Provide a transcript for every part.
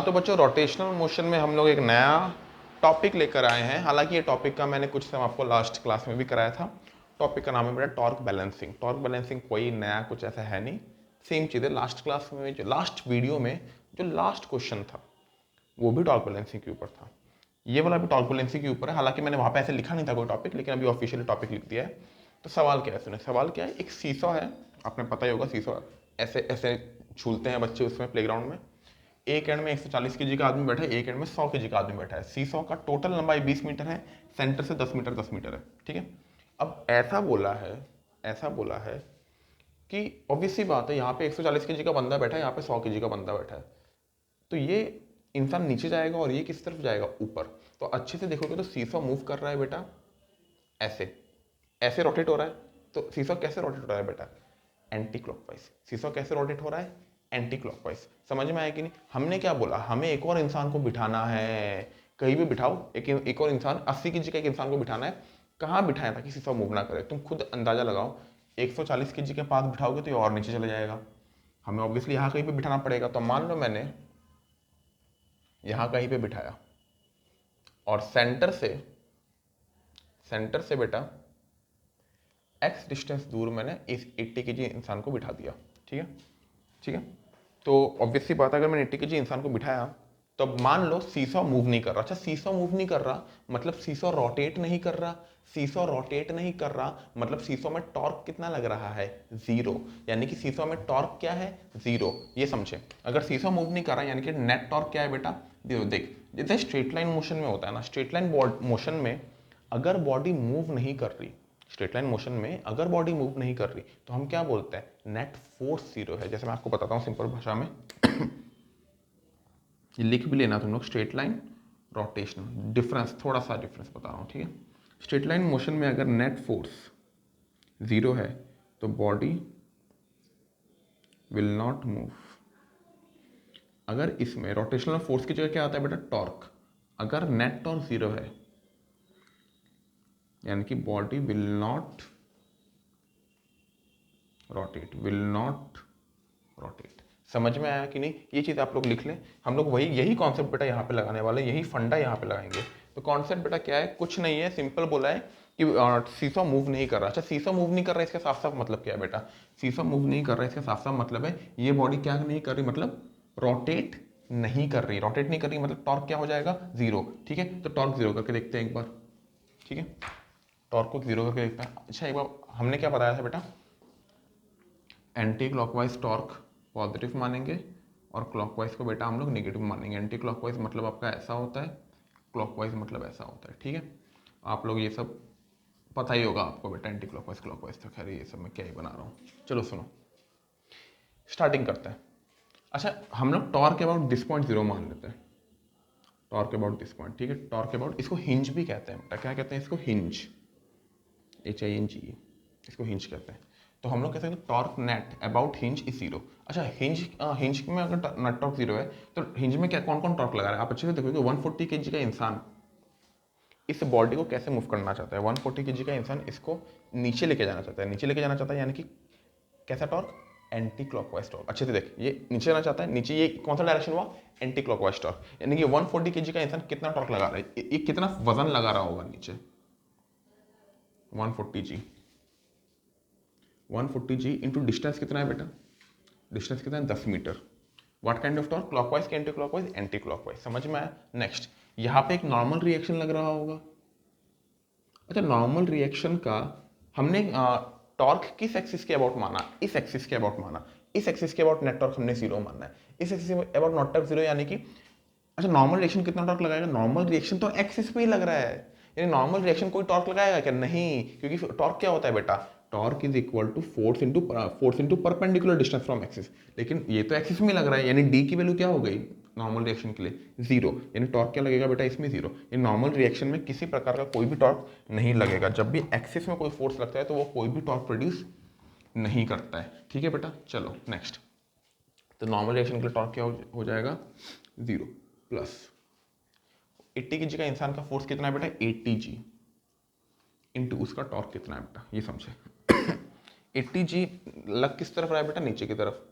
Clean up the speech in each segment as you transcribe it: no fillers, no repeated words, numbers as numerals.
तो बच्चों rotational motion में हम लोग एक नया टॉपिक लेकर आए हैं। हालांकि ये टॉपिक का मैंने कुछ समय आपको लास्ट क्लास में भी कराया था। टॉपिक का नाम है मेरा टॉर्क बैलेंसिंग। टॉर्क बैलेंसिंग कोई नया कुछ ऐसा है नहीं, सेम चीज़ है। लास्ट क्लास में जो लास्ट वीडियो में जो लास्ट क्वेश्चन था वो भी टॉर्क बैलेंसिंग के ऊपर था, ये वाला भी टॉर्क बैलेंसिंग के ऊपर है। हालांकि मैंने वहाँ पे ऐसे लिखा नहीं था कोई टॉपिक, लेकिन अभी ऑफिशियली टॉपिक लिख दिया है। तो सवाल क्या है, सुने सवाल क्या है। एक सीसॉ है, आपने पता ही होगा सीसॉ ऐसे ऐसे झूलते हैं बच्चे उसमें प्लेग्राउंड में। एक एंड में 140 केजी का आदमी बैठा है, एक एंड में 100 केजी का आदमी बैठा है। सीसॉ का टोटल लंबाई 20 मीटर है, सेंटर से 10 मीटर 10 मीटर है, ठीक है। अब ऐसा बोला है कि ऑब्वियस सी बात है, यहाँ पे 140 केजी का बंदा बैठा है, यहाँ पे 100 केजी का बंदा बैठा है, तो ये इंसान नीचे जाएगा और ये किस तरफ जाएगा, ऊपर। तो अच्छे से देखोगे तो सीसॉ मूव कर रहा है बेटा, ऐसे ऐसे रोटेट हो रहा है। तो सीसॉ कैसे रोटेट हो रहा है बेटा, एंटी क्लॉकवाइज। सीसॉ कैसे रोटेट हो रहा है, एंटी क्लॉकवाइज। समझ में आया कि नहीं। हमने क्या बोला, हमें एक और इंसान को बिठाना है, कहीं भी बिठाओ, एक और इंसान 80 केजी का एक इंसान को बिठाना है। कहाँ बिठाएं ताकि सीसॉ मूव ना करे, तुम खुद अंदाजा लगाओ। 140 केजी के पास बिठाओगे तो ये और नीचे चले जाएगा, हमें ऑब्वियसली यहाँ कहीं पे बिठाना पड़ेगा। तो मान लो मैंने यहाँ कहीं पे बिठाया और सेंटर से बेटा एक्स डिस्टेंस दूर मैंने इस 80 केजी इंसान को बिठा दिया, ठीक है ठीक है। तो ऑब्वियसली बात है, अगर मैंने 80 केजी इंसान को बिठाया तो मान लो सीसॉ मूव नहीं कर रहा। अच्छा, सीसॉ मूव नहीं कर रहा मतलब सीसॉ रोटेट नहीं कर रहा। सीसॉ रोटेट नहीं कर रहा मतलब सीसॉ में टॉर्क कितना लग रहा है, जीरो। यानी कि सीसॉ में टॉर्क क्या है, जीरो। ये समझे, अगर सीसॉ मूव नहीं कर रहा यानी कि नेट टॉर्क क्या है बेटा, जीरो। देख जैसे स्ट्रेट लाइन मोशन में होता है ना, स्ट्रेट लाइन मोशन में अगर बॉडी मूव नहीं कर रही, स्ट्रेट लाइन मोशन में अगर बॉडी मूव नहीं कर रही तो हम क्या बोलते हैं, नेट फोर्स जीरो है। जैसे मैं आपको बताता हूँ सिंपल भाषा में, ये लिख भी लेना तुम लोग, स्ट्रेट लाइन रोटेशनल डिफरेंस, थोड़ा सा डिफरेंस बता रहा हूँ, ठीक है। स्ट्रेट लाइन मोशन में अगर नेट फोर्स जीरो है तो बॉडी विल नॉट मूव। अगर इसमें रोटेशनल फोर्स की जगह क्या आता है बेटा, टॉर्क। अगर नेट टॉर्क जीरो है यानी कि body will not rotate, will not rotate. समझ में आया कि नहीं, ये चीज़ आप लोग लिख लें। हम लोग वही यही कॉन्सेप्ट बेटा यहाँ पे लगाने वाले, यही फंडा यहाँ पे लगाएंगे। तो कॉन्सेप्ट बेटा क्या है, कुछ नहीं है, सिंपल बोला है कि सीसॉ मूव नहीं कर रहा। अच्छा, सीसॉ मूव नहीं कर रहा है, इसका साफ साफ मतलब क्या है बेटा, सीसॉ मूव नहीं कर रहा है इसका साफ साफ मतलब है ये बॉडी क्या नहीं कर रही, मतलब रोटेट नहीं कर रही। रोटेट नहीं कर रही मतलब टॉर्क क्या हो जाएगा, जीरो, ठीक है। तो टॉर्क जीरो करके देखते हैं एक बार, ठीक है। टॉर्क को जीरो करके देखते हैं। अच्छा, एक बार हमने क्या बताया था बेटा, एंटी क्लॉकवाइज टॉर्क पॉजिटिव मानेंगे और क्लॉकवाइज को बेटा हम लोग नेगेटिव मानेंगे। एंटी क्लॉकवाइज मतलब आपका ऐसा होता है, क्लॉकवाइज मतलब ऐसा होता है, ठीक है। आप लोग ये सब पता ही होगा आपको बेटा, एंटी क्लॉकवाइज क्लॉकवाइज। तो खैर ये सब मैं क्या ही बना रहा हूँ। चलो सुनो, स्टार्टिंग करते हैं। अच्छा, हम लोग torque about this point zero मान लेते हैं, टॉर्क अबाउट दिस पॉइंट, ठीक है। टॉर्क अबाउट, इसको हिंज भी कहते हैं बेटा, क्या कहते हैं इसको, हिंज, HING, इसको हिंज कहते हैं। तो हम लोग कह सकते हैं torque net about hinge is zero. अच्छा, हिंज में अगर नेट टॉर्क जीरो है तो हिंज में क्या कौन कौन टॉर्क लगा रहा है, आप अच्छे से देखोगे। 140 केजी का इंसान इस बॉडी को कैसे मूव करना चाहता है, 140 केजी का इंसान इसको नीचे लेके जाना चाहता है, नीचे लेके जाना चाहता है यानी कि कैसा टॉर्क, एंटी क्लॉकवाइज टॉर्क। अच्छे से देख, ये नीचे जाना चाहता है, नीचे ये कौन सा डायरेक्शन हुआ, एंटी क्लॉकवाइज टॉर्क। यानी कि 140 केजी का इंसान कितना टॉर्क लगा रहा है, ये कितना वजन लगा रहा होगा नीचे, 140G। 140G इंटू डिस्टेंस कितना है बेटा, डिस्टेंस कितना है, 10 metre. What kind of torque, clockwise के एंटी क्लॉकवाइज, एंटी क्लॉकवाइज। समझ में आया। नेक्स्ट, यहाँ पे एक नॉर्मल रिएक्शन लग रहा होगा। अच्छा, नॉर्मल रिएक्शन का हमने टॉर्क किस एक्सिस के अबाउट माना, इस एक्सिस के अबाउट माना। इस एक्सिस के अबाउट नेट टॉर्क हमने जीरो मानना है, इस एक्सिस के अबाउट नॉट टॉर्क जीरो। यानी कि अच्छा, नॉर्मल रिएक्शन कितना टॉर्क लगाएगा, नॉर्मल रिएक्शन तो एक्सिस पे ही लग रहा है, यानी नॉर्मल रिएक्शन कोई टॉर्क लगाएगा क्या, नहीं। क्योंकि टॉर्क क्या होता है बेटा, torque is equal to force into perpendicular distance from axis. लेकिन ये तो एक्सिस में लग रहा है, यानी डी की वैल्यू क्या हो गई नॉर्मल रिएक्शन के लिए, जीरो। यानी टॉर्क क्या लगेगा बेटा इसमें, जीरो। इन नॉर्मल रिएक्शन में किसी प्रकार का कोई भी टॉर्क नहीं लगेगा। जब भी एक्सिस में कोई फोर्स लगता है तो वो कोई भी टॉर्क प्रोड्यूस नहीं करता है, ठीक है बेटा। चलो नेक्स्ट, तो नॉर्मल रिएक्शन के लिए टॉर्क क्या हो जाएगा, जीरो प्लस 80 केजी का इंसान का फोर्स कितना है बेटा, 80G इंटू उसका टॉर्क कितना है बेटा, ये समझे। 80G लग किस तरफ रहा है बेटा, नीचे की तरफ।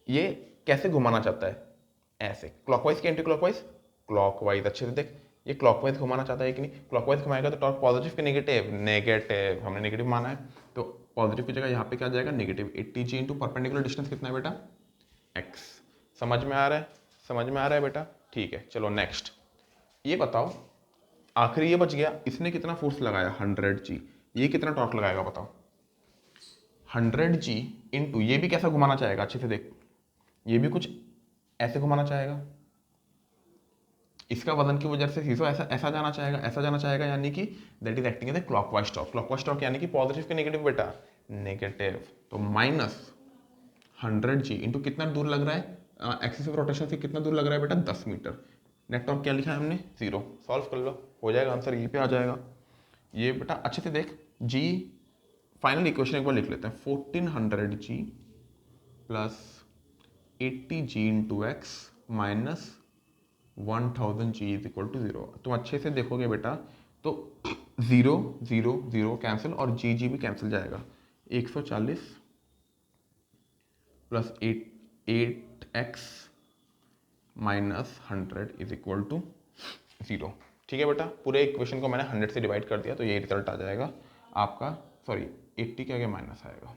ये कैसे घुमाना चाहता है, ऐसे क्लॉकवाइज के एंटी क्लॉकवाइज, क्लॉकवाइज अच्छे से देख, ये क्लॉकवाइज घुमाना चाहता है कि नहीं, क्लॉकवाइज घुमाएगा तो टॉर्क पॉजिटिव कि नेगेटिव, नेगेटिव, हमने नेगेटिव माना है तो पॉजिटिव की जगह यहाँ पे क्या जाएगा negative 80g into perpendicular distance कितना है बेटा x। समझ में आ रहा है, समझ में आ रहा है बेटा, ठीक है। चलो नेक्स्ट ये बताओ, आखिरी ये बच गया, इसने कितना फोर्स लगाया 100g, ये कितना टॉर्क लगाएगा बताओ 100g इंटू, ये भी कैसा घुमाना चाहेगा अच्छे से देख, ये भी कुछ ऐसे घुमाना चाहेगा, इसका वजन की वजह से सीसो ऐसा ऐसा जाना चाहेगा, ऐसा जाना चाहेगा, यानी कि that is acting as a clockwise torque. Clockwise torque यानी कि पॉजिटिव के नेगेटिव बेटा, नेगेटिव, तो माइनस 100g इंटू कितना दूर लग रहा है एक्सिस ऑफ रोटेशन से, कितना दूर लग रहा है बेटा 10 मीटर। नेट टॉर्क क्या लिखा है हमने 0, सॉल्व कर लो हो जाएगा आंसर, ये पे आ जाएगा। ये बेटा अच्छे से देख, g फाइनल इक्वेशन एक बार लिख लेते हैं, 1400g plus 80g into X minus 1000g is equal to 0। तुम अच्छे से देखोगे बेटा तो 0 0 0 कैंसिल और जी भी कैंसिल जाएगा, 140 plus 8x minus 100 is equal to 0। ठीक है बेटा, पूरे इक्वेशन को मैंने 100 से डिवाइड कर दिया तो ये रिजल्ट आ जाएगा आपका, सॉरी 80 के आगे माइनस आएगा,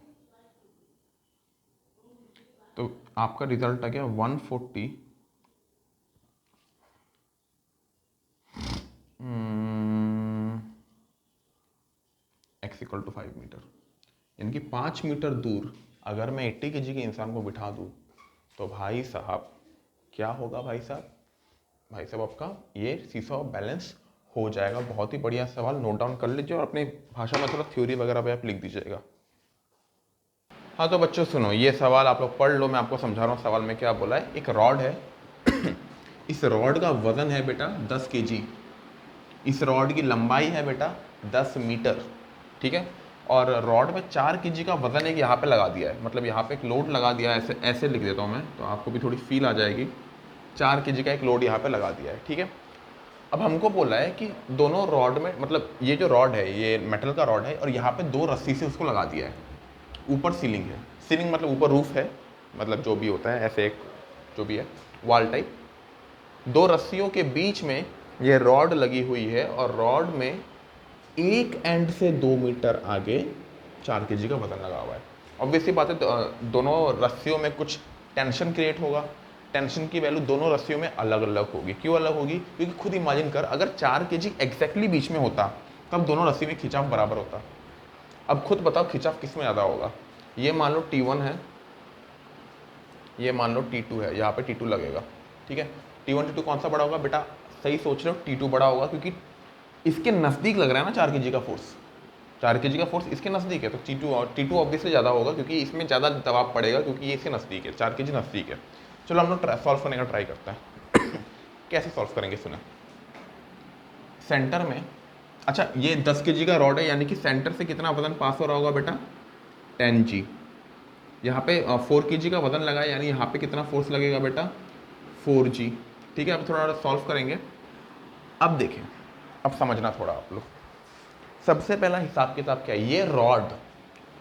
तो आपका रिजल्ट आ गया 140 x इक्वल टू 5 मीटर, यानी कि 5 मीटर दूर अगर मैं 80 kg के इंसान को बिठा दूँ तो भाई साहब क्या होगा भाई साहब, भाई साहब आपका ये सीसॉ बैलेंस हो जाएगा। बहुत ही बढ़िया सवाल, नोट डाउन कर लीजिए और अपनी भाषा में थोड़ा थ्योरी वगैरह पे आप लिख दीजिएगा। हाँ तो बच्चों सुनो, ये सवाल आप लोग पढ़ लो, मैं आपको समझा रहा हूँ सवाल में क्या बोला है। एक रॉड है इस रॉड का वजन है बेटा 10 kg, इस रॉड की लंबाई है बेटा 10 मीटर, ठीक है, और रॉड में 4 kg का वजन एक यहाँ पे लगा दिया है, मतलब यहाँ पे एक लोड लगा दिया है, ऐसे ऐसे लिख देता हूँ मैं तो आपको भी थोड़ी फील आ जाएगी। 4 kg का एक लोड यहाँ पे लगा दिया है, ठीक है। अब हमको बोला है कि दोनों रॉड में, मतलब ये जो रॉड है ये मेटल का रॉड है और यहाँ पे 2 रस्सी से उसको लगा दिया है, ऊपर सीलिंग है, सीलिंग मतलब ऊपर रूफ है, मतलब जो भी होता है ऐसे एक जो भी है वॉल टाइप, 2 रस्सियों के बीच में ये रॉड लगी हुई है और रॉड में एक एंड से 2 मीटर आगे 4 kg का वजन लगा हुआ है। ऑब्वियसली बात है दोनों रस्सियों में कुछ टेंशन क्रिएट होगा, टेंशन की वैल्यू दोनों रस्सियों में अलग अलग होगी। क्यों अलग होगी, क्योंकि खुद इमेजिन कर अगर 4 kg एग्जैक्टली बीच में होता तब दोनों रस्सी में खिंचाव बराबर होता। अब खुद बताओ खिंचाव किस में ज़्यादा होगा, ये मान लो T1 है, ये मान लो T2 है, यहाँ पे T2 लगेगा, ठीक है। T1 T2 कौन सा बड़ा होगा बेटा, सही सोच रहे हो, T2 बड़ा होगा क्योंकि इसके नज़दीक लग रहा है ना 4 kg का फोर्स, 4 kg का फोर्स इसके नज़दीक है तो T2 ऑब्वियसली ज़्यादा होगा क्योंकि इसमें ज़्यादा दबाव पड़ेगा क्योंकि ये इसके नज़दीक है, 4 kg नज़दीक है। चलो हम लोग सॉल्व करने का ट्राई करते हैं कैसे सॉल्व करेंगे सुने, सेंटर में, अच्छा ये 10 kg का रॉड है यानी कि सेंटर से कितना वजन पास हो रहा होगा बेटा 10g, यहाँ पे 4 kg का वजन लगा है यानी यहाँ पे कितना फोर्स लगेगा बेटा 4g, ठीक है। अब थोड़ा सॉल्व करेंगे, अब देखें, अब समझना थोड़ा आप लोग, सबसे पहला हिसाब किताब क्या है, ये रॉड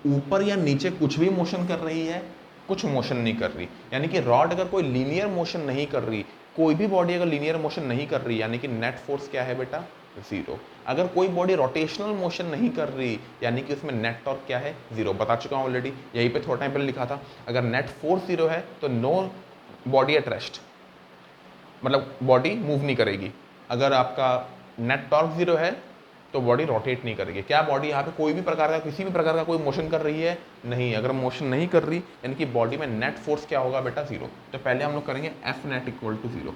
ऊपर या नीचे कुछ भी मोशन कर रही है, कुछ मोशन नहीं कर रही, यानी कि रॉड अगर कोई लीनियर मोशन नहीं कर रही, कोई भी बॉडी अगर लीनियर मोशन नहीं कर रही यानी कि नेट फोर्स क्या है बेटा 0। अगर कोई बॉडी रोटेशनल मोशन नहीं कर रही यानी कि उसमें नेट टॉर्क क्या है 0, बता चुका हूं ऑलरेडी, यहीं पे थोड़ा टाइम पहले लिखा था। अगर नेट फोर्स 0 है तो नो बॉडी एट रेस्ट, मतलब बॉडी मूव नहीं करेगी। अगर आपका नेट टॉर्क 0 है तो बॉडी रोटेट नहीं करेगी। क्या बॉडी यहाँ पे कोई भी प्रकार का, किसी भी प्रकार का कोई मोशन कर रही है, नहीं। अगर मोशन नहीं कर रही यानी कि बॉडी में नेट फोर्स क्या होगा बेटा 0। तो पहले हम लोग करेंगे एफ नेट इक्वल टू 0।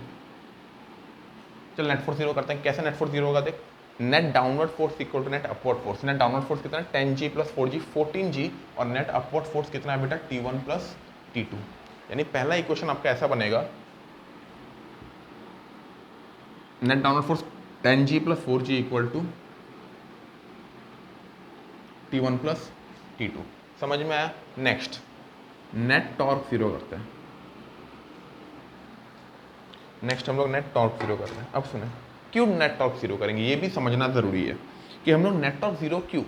चल नेट फोर्स 0 करते हैं, कैसे नेट फोर्स 0 होगा देख, net downward force equal to net upward force. Net downward force कितना है 10g प्लस 4g 14g, और नेट अपवर्ड फोर्स कितना है बेटा T1 प्लस T2। यानी पहला इक्वेशन आपका ऐसा बनेगा, net downward force 10g plus 4g equal to T1 plus T2। समझ में आया। नेक्स्ट नेट टॉर्क 0 करते हैं, नेक्स्ट हम लोग नेट टॉर्क 0 करते हैं। अब सुने क्यों नेट टॉर्क 0 करेंगे, ये भी समझना ज़रूरी है कि हम लोग नेट टॉर्क 0 क्यों।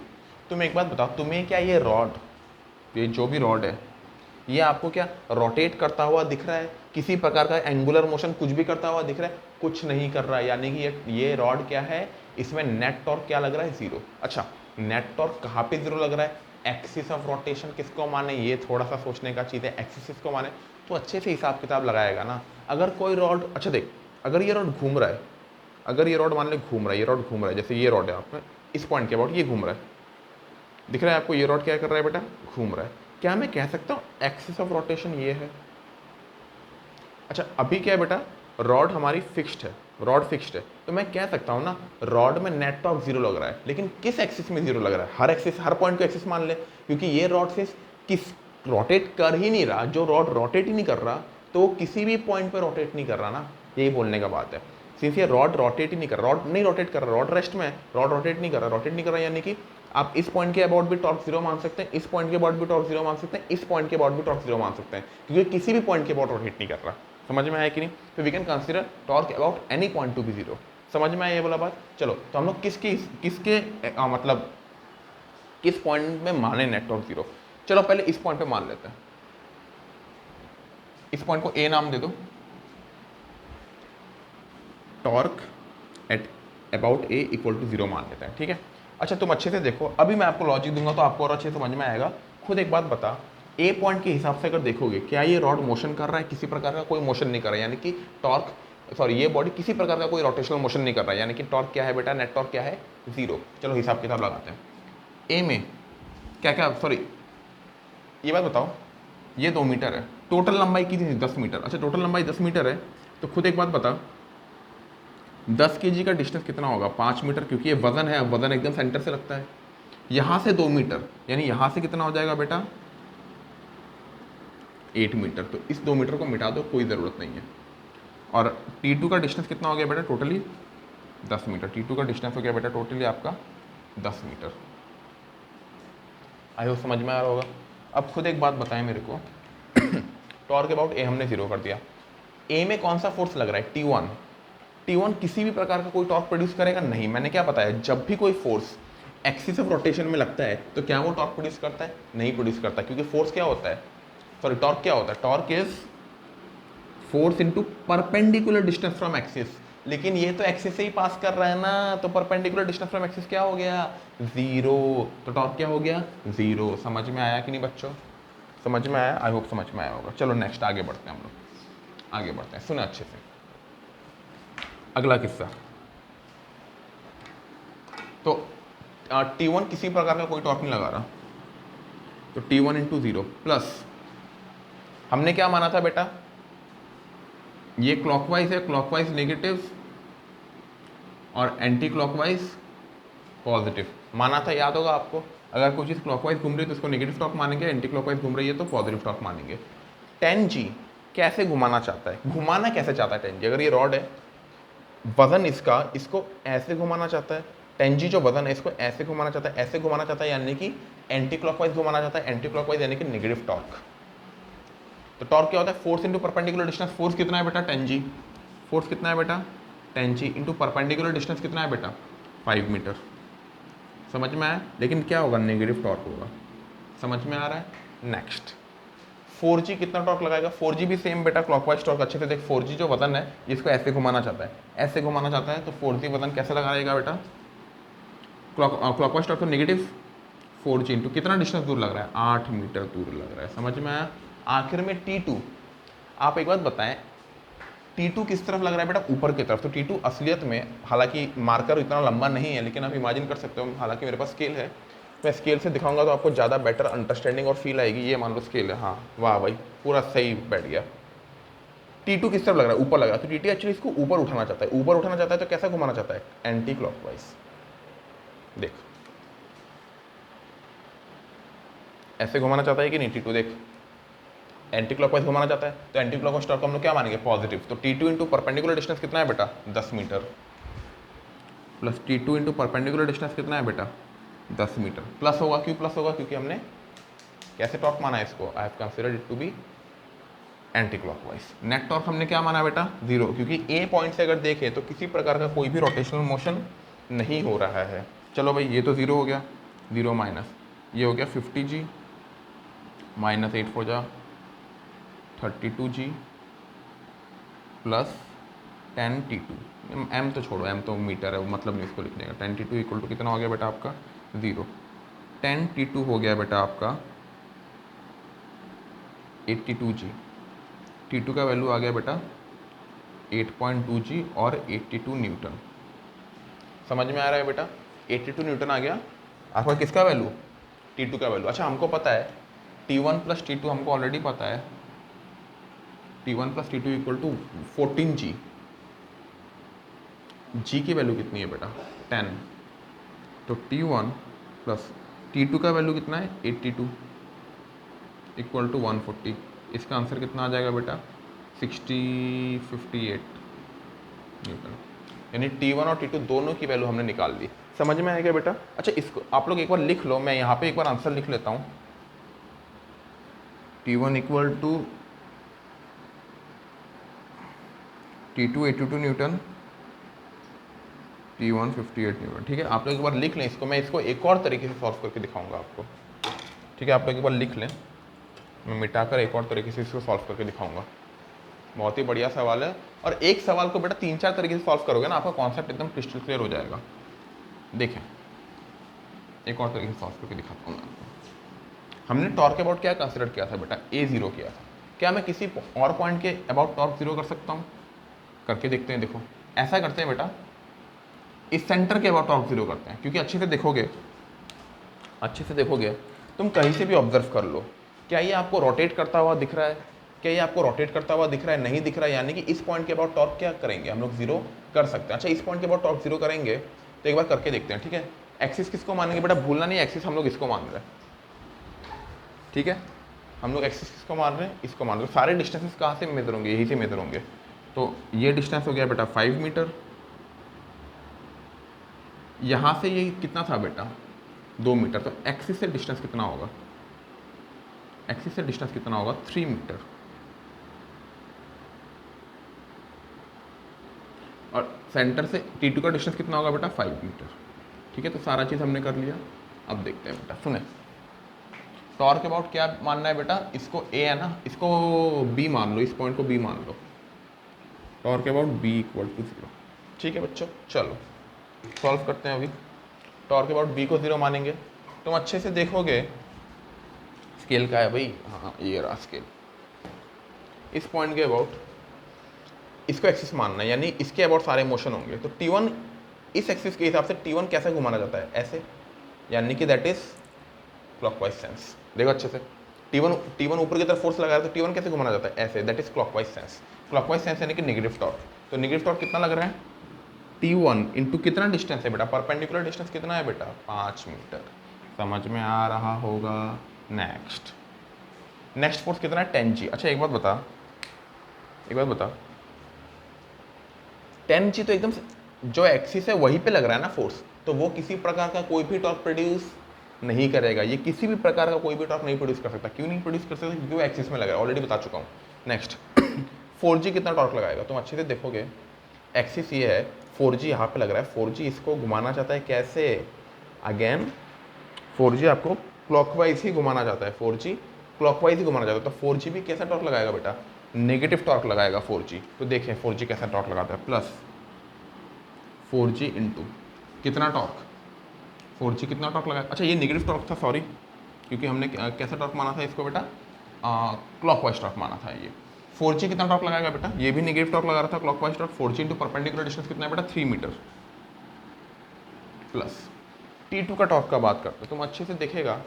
तुम्हें एक बात बताओ, तुम्हें क्या ये रॉड, ये जो भी रॉड है ये आपको क्या रोटेट करता हुआ दिख रहा है, किसी प्रकार का एंगुलर मोशन कुछ भी करता हुआ दिख रहा है, कुछ नहीं कर रहा है, यानी कि ये रॉड क्या है, इसमें नेट टॉर्क क्या लग रहा है, जीरो। अच्छा, नेट टॉर्क कहाँ पे जीरो लग रहा है, एक्सिस ऑफ रोटेशन किसको माने, ये थोड़ा सा सोचने का चीज़ है, एक्सिस किसको माने, तो अच्छे से हिसाब किताब लगाएगा ना। अगर कोई रॉड, अच्छा देख, अगर ये रॉड घूम रहा है, अगर ये रॉड मान ले घूम रहा है, ये रॉड घूम रहा है, जैसे ये रॉड है आपने इस पॉइंट के अबाउट ये घूम रहा है, दिख रहा है आपको ये रॉड क्या कर रहा है बेटा, घूम रहा है, क्या मैं कह सकता हूँ एक्सिस ऑफ रोटेशन ये है। अच्छा अभी क्या है बेटा, रॉड हमारी फिक्स्ड है, रॉड फिक्स्ड है, तो मैं कह सकता हूँ ना रॉड में नेट टॉर्क जीरो लग रहा है, लेकिन किस एक्सिस में जीरो लग रहा है, हर एक्सिस, हर पॉइंट को एक्सिस मान ले, क्योंकि ये रॉड से किस रोटेट कर ही नहीं रहा, जो रॉड रोटेट ही नहीं कर रहा तो वो किसी भी पॉइंट पर रोटेट नहीं कर रहा ना, यही बोलने का बात है। सिंस ये रॉड रोटेट ही नहीं कर रहा, रॉड नहीं रोटेट कर रहा, रॉड रेस्ट में है, रॉड रोटेट नहीं कर रहा, रोटेट नहीं कर रहा, यानी कि आप इस पॉइंट के अबाउट भी टॉर्क जीरो मान सकते हैं, इस पॉइंट के अबाउट भी टॉर्क जीरो मान सकते हैं, इस पॉइंट के अबाउट भी टॉर्क जीरो मान सकते हैं, क्योंकि किसी भी पॉइंट के अबाउट रोटेट नहीं कर रहा। समझ में आया कि नहीं, तो we can consider torque about any point to be zero. समझ में आया ये बोला बात। चलो तो हम लोग किसके मतलब किस पॉइंट में माने नेट टॉर्क जीरो, चलो पहले इस पॉइंट पे मान लेते हैं, इस पॉइंट को ए नाम दे दो, torque at about A equal to zero मान लेते हैं, ठीक है। अच्छा तुम अच्छे से देखो, अभी मैं आपको लॉजिक दूंगा तो आपको और अच्छे से समझ में आएगा। खुद एक बात बता, ए पॉइंट के हिसाब से अगर देखोगे, क्या ये रॉड मोशन कर रहा है, किसी प्रकार का कोई मोशन नहीं कर रहा है, यानी कि टॉर्क सॉरी ये बॉडी किसी प्रकार का कोई रोटेशनल मोशन नहीं कर रहा है, यानी कि टॉर्क क्या है बेटा, नेट टॉर्क क्या है, जीरो। चलो हिसाब किताब लगाते हैं, ए में क्या क्या, सॉरी ये बात बताओ, ये 2 मीटर है, टोटल लंबाई की थी 10 मीटर। अच्छा टोटल लंबाई 10 मीटर है, तो खुद एक बात बता 10 kg का डिस्टेंस कितना होगा, 5 मीटर, क्योंकि ये वजन है, वजन एकदम सेंटर से लगता है। यहाँ से 2 मीटर, यानी यहाँ से कितना हो जाएगा बेटा 8 मीटर, तो इस 2 मीटर को मिटा दो, कोई ज़रूरत नहीं है। और T2 का डिस्टेंस कितना हो गया बेटा, टोटली 10 मीटर, T2 का डिस्टेंस हो गया बेटा टोटली आपका 10 मीटर। आई होप समझ में आ रहा होगा। अब खुद एक बात बताएं मेरे को टॉर्क अबाउट ए हमने जीरो कर दिया, ए में कौन सा फोर्स लग रहा है, T1। T1 किसी भी प्रकार का कोई टॉर्क प्रोड्यूस करेगा नहीं, मैंने क्या बताया, जब भी कोई फोर्स एक्सिस ऑफ रोटेशन में लगता है तो क्या वो टॉर्क प्रोड्यूस करता है, नहीं प्रोड्यूस करता, क्योंकि फोर्स क्या होता है, सॉरी टॉर्क क्या होता है, torque is force into perpendicular distance from axis, लेकिन ये तो एक्सिस से ही पास कर रहा है ना, तो परपेंडिकुलर डिस्टेंस फ्रॉम एक्सिस क्या हो गया, जीरो, तो टॉर्क क्या हो गया, जीरो। समझ में आया कि नहीं बच्चों, समझ में आया, आई होप समझ में आया होगा। चलो नेक्स्ट आगे बढ़ते हैं हम लोग, आगे बढ़ते हैं, सुने अच्छे से। अगला किस्सा, तो T1 किसी प्रकार का कोई टॉर्क नहीं लगा रहा, तो T1 इंटू जीरो प्लस हमने क्या माना था बेटा, ये क्लॉकवाइज है, क्लॉकवाइज नेगेटिव और एंटी क्लॉकवाइज पॉजिटिव माना था, याद होगा आपको। अगर कोई चीज़ क्लॉकवाइज घूम रही है तो उसको नेगेटिव टॉर्क मानेंगे, एंटी क्लॉकवाइज घूम रही है तो पॉजिटिव टॉर्क मानेंगे। 10G कैसे घुमाना चाहता है, घुमाना कैसे चाहता है 10G, अगर ये रॉड है, वजन इसका, इसको ऐसे घुमाना चाहता है, 10G जो वजन है इसको ऐसे घुमाना चाहता है, ऐसे घुमाना चाहता है, यानी कि एंटी क्लॉकवाइज घुमाना चाहता है, एंटी क्लॉकवाइज यानी कि नेगेटिव टॉर्क। तो टॉर्क क्या होता है, force into perpendicular distance, force कितना है बेटा 10G, फोर्स कितना है बेटा 10G इंटू परपेंडिकुलर डिस्टेंस कितना है बेटा 5 मीटर। समझ में आया, लेकिन क्या होगा, नेगेटिव टॉर्क होगा। समझ में आ रहा है। नेक्स्ट 4G कितना टॉर्क लगाएगा, 4G भी सेम बेटा क्लॉकवाइज टॉर्क। अच्छे से देख, 4G जो वजन है इसको ऐसे घुमाना चाहता है, ऐसे घुमाना चाहता है, तो 4G वजन कैसे लगाएगा बेटा, क्लॉकवाइज टॉर्क तो नेगेटिव 4G इंटू कितना डिस्टेंस दूर लग रहा है, 8 मीटर दूर लग रहा है। समझ में आया। आखिर में T2, आप एक बात बताएं T2 किस तरफ लग रहा है बेटा, ऊपर की तरफ। तो T2 असलियत में, हालांकि मार्कर इतना लंबा नहीं है, लेकिन आप इमेजिन कर सकते हो, हालांकि मेरे पास स्केल है, मैं स्केल से दिखाऊंगा तो आपको ज़्यादा बेटर अंडरस्टैंडिंग और फील आएगी। ये मान लो स्केल है, हाँ वाह भाई पूरा सही बैठ गया। T2 किस तरफ लग रहा है, ऊपर लग रहा है, तो T2 एक्चुअली इसको ऊपर उठाना चाहता है, ऊपर उठाना चाहता है तो कैसा घुमाना चाहता है, एंटी क्लॉकवाइज। देख ऐसे घुमाना चाहता है कि नहीं T2, देख एंटी क्लॉकवाइज घुमाना चाहता है, तो एंटी क्लॉकवाइज टॉर्क हम लोग क्या मानेंगे, पॉजिटिव। तो T2 इंटू परपेंडिकुलर डिस्टेंस कितना है बेटा 10 metre, plus T2 into perpendicular distance कितना है बेटा 10 मीटर, प्लस होगा, क्यों प्लस होगा, क्योंकि हमने कैसे टॉर्क माना है इसको, I have considered it to be anti clockwise. Net torque हमने क्या माना बेटा जीरो, क्योंकि ए पॉइंट से अगर देखें तो किसी प्रकार का कोई भी रोटेशनल मोशन नहीं हो रहा है। चलो भाई ये तो जीरो हो गया, जीरो माइनस ये हो गया 50G माइनस 8 हो जा 32G प्लस 10T2, m तो छोड़ो, m तो मीटर है, वो मतलब नहीं इसको लिखने का। 10T2 इक्वल टू कितना हो गया बेटा आपका 0। 10T2 हो गया बेटा आपका 82G। T2 का वैल्यू आ गया बेटा 8.2G और 82 न्यूटन। समझ में आ रहा है बेटा? 82 न्यूटन आ गया आपका किसका वैल्यू? T2 का वैल्यू। अच्छा हमको पता है T1 प्लस T2 हमको ऑलरेडी पता है, T1 plus T2 equal to 14G। G की वैल्यू कितनी है बेटा 10, तो T1 प्लस T2 का वैल्यू कितना है 82 इक्वल टू 140। इसका आंसर कितना आ जाएगा बेटा 58 न्यूटन। यानी T1 और T2 दोनों की वैल्यू हमने निकाल ली। समझ में आएगा बेटा? अच्छा इसको आप लोग एक बार लिख लो, मैं यहाँ पे एक बार आंसर लिख लेता हूँ। T1 equal to T2 82 Newton, T1 58 Newton. ठीक है, आप लोग एक बार लिख लें इसको, मैं इसको एक और तरीके से सॉल्व करके दिखाऊंगा आपको। ठीक है, आप लोग एक बार लिख लें, मैं मिटाकर एक और तरीके से इसको सॉल्व करके दिखाऊंगा। बहुत ही बढ़िया सवाल है, और एक सवाल को बेटा 3-4 तरीके से सॉल्व करोगे ना, आपका कॉन्सेप्ट एकदम क्रिस्टल क्लियर हो जाएगा। देखें एक और तरीके से सॉल्व करके दिखाता हूँ मैं आपको। हमने टॉर्क अबाउट क्या कंसिडर किया था बेटा, A0 किया था। क्या मैं किसी और पॉइंट के अबाउट टॉर्क 0 कर सकता हूँ? करके देखते हैं। देखो ऐसा करते हैं बेटा, इस सेंटर के अबाउट टॉर्क 0 करते हैं, क्योंकि अच्छे से देखोगे तुम कहीं से भी ऑब्जर्व कर लो, क्या ये आपको रोटेट करता हुआ दिख रहा है? क्या ये आपको रोटेट करता हुआ दिख रहा है? नहीं दिख रहा है, यानी कि इस पॉइंट के अबाउट टॉर्क क्या करेंगे हम लोग 0 कर सकते हैं। अच्छा इस पॉइंट के अबाउट टॉर्क 0 करेंगे तो एक बार करके देखते हैं। ठीक है, एक्सिस किसको मानेंगे बेटा, भूलना नहीं, एक्सिस हम लोग इसको मान रहे हैं। ठीक है, हम लोग एक्सिस किसको मान रहे हैं, इसको मान रहे हैं। सारे डिस्टेंसेस कहाँ से मेजर होंगे, यही से मेजर होंगे। तो ये डिस्टेंस हो गया बेटा 5 मीटर, यहाँ से ये कितना था बेटा 2 मीटर, तो एक्सिस से डिस्टेंस कितना होगा, एक्सिस से डिस्टेंस कितना होगा 3 मीटर। और सेंटर से T2 का डिस्टेंस कितना होगा बेटा 5 मीटर। ठीक है, तो सारा चीज़ हमने कर लिया। अब देखते हैं बेटा, सुने टॉर्क अबाउट क्या मानना है बेटा, इसको A है ना, इसको B मान लो, इस पॉइंट को B मान लो। Torque about B equal to 0। ठीक है बच्चों, चलो सॉल्व करते हैं। अभी टॉर्क अबाउट B को 0 मानेंगे, तुम अच्छे से देखोगे स्केल का है भाई, हाँ ये रहा स्केल। इस पॉइंट के अबाउट इसको एक्सिस मानना है, यानी इसके अबाउट सारे मोशन होंगे। तो T1 इस एक्सिस के हिसाब से T1 कैसे घुमाना जाता है, ऐसे, यानी कि दैट इज क्लॉकवाइज सेंस। देखो अच्छे से, T1 ऊपर की तरफ फोर्स लगा रहा है, तो T1 कैसे घुमाना जाता है, ऐसे, that is clockwise sense. Clockwise sense यानी कि नेगेटिव टॉर्क। तो नेगेटिव टॉर्क कितना लग रहा है T1 इंटू कितना डिस्टेंस है बेटा, परपेंडिकुलर डिस्टेंस कितना है बेटा 5 मीटर। समझ में आ रहा होगा। नेक्स्ट फोर्स कितना है 10G। अच्छा एक बात बता 10G तो एकदम जो एक्सिस है वहीं पे लग रहा है ना फोर्स, तो वो किसी प्रकार का कोई भी टॉर्क प्रोड्यूस नहीं करेगा। ये किसी भी प्रकार का कोई भी टॉर्क नहीं प्रोड्यूस कर सकता। क्यों नहीं प्रोड्यूस कर सकता, क्योंकि वो एक्सिस में लग रहा है, ऑलरेडी बता चुका हूँ। नेक्स्ट 4G कितना टॉर्क लगाएगा, तुम अच्छे से देखोगे एक्सिस ये है, 4G यहाँ पे लग रहा है, 4G इसको घुमाना चाहता है कैसे, अगेन 4G आपको क्लॉकवाइज ही घुमाना चाहता है, 4G क्लॉकवाइज ही घुमाना चाहता है। तो 4G भी कैसा टॉर्क लगाएगा बेटा, नेगेटिव टॉर्क लगाएगा 4G। तो देखें 4G कैसा टॉर्क लगाता है, प्लस 4G इंटू कितना टॉर्क, 4G कितना टॉर्क लगाया। अच्छा ये नेगेटिव टॉर्क था, सॉरी, क्योंकि हमने कैसा टॉर्क माना था इसको बेटा, क्लॉकवाइज टॉर्क माना था। ये 4G कितना टॉर्क लगाएगा बेटा, ये भी नेगेटिव टॉर्क लगा रहा था, clockwise torque. 4G into perpendicular distance कितना है बेटा 3 मीटर, प्लस T2 का टॉर्क का बात करते हैं, तुम अच्छे से देखेगा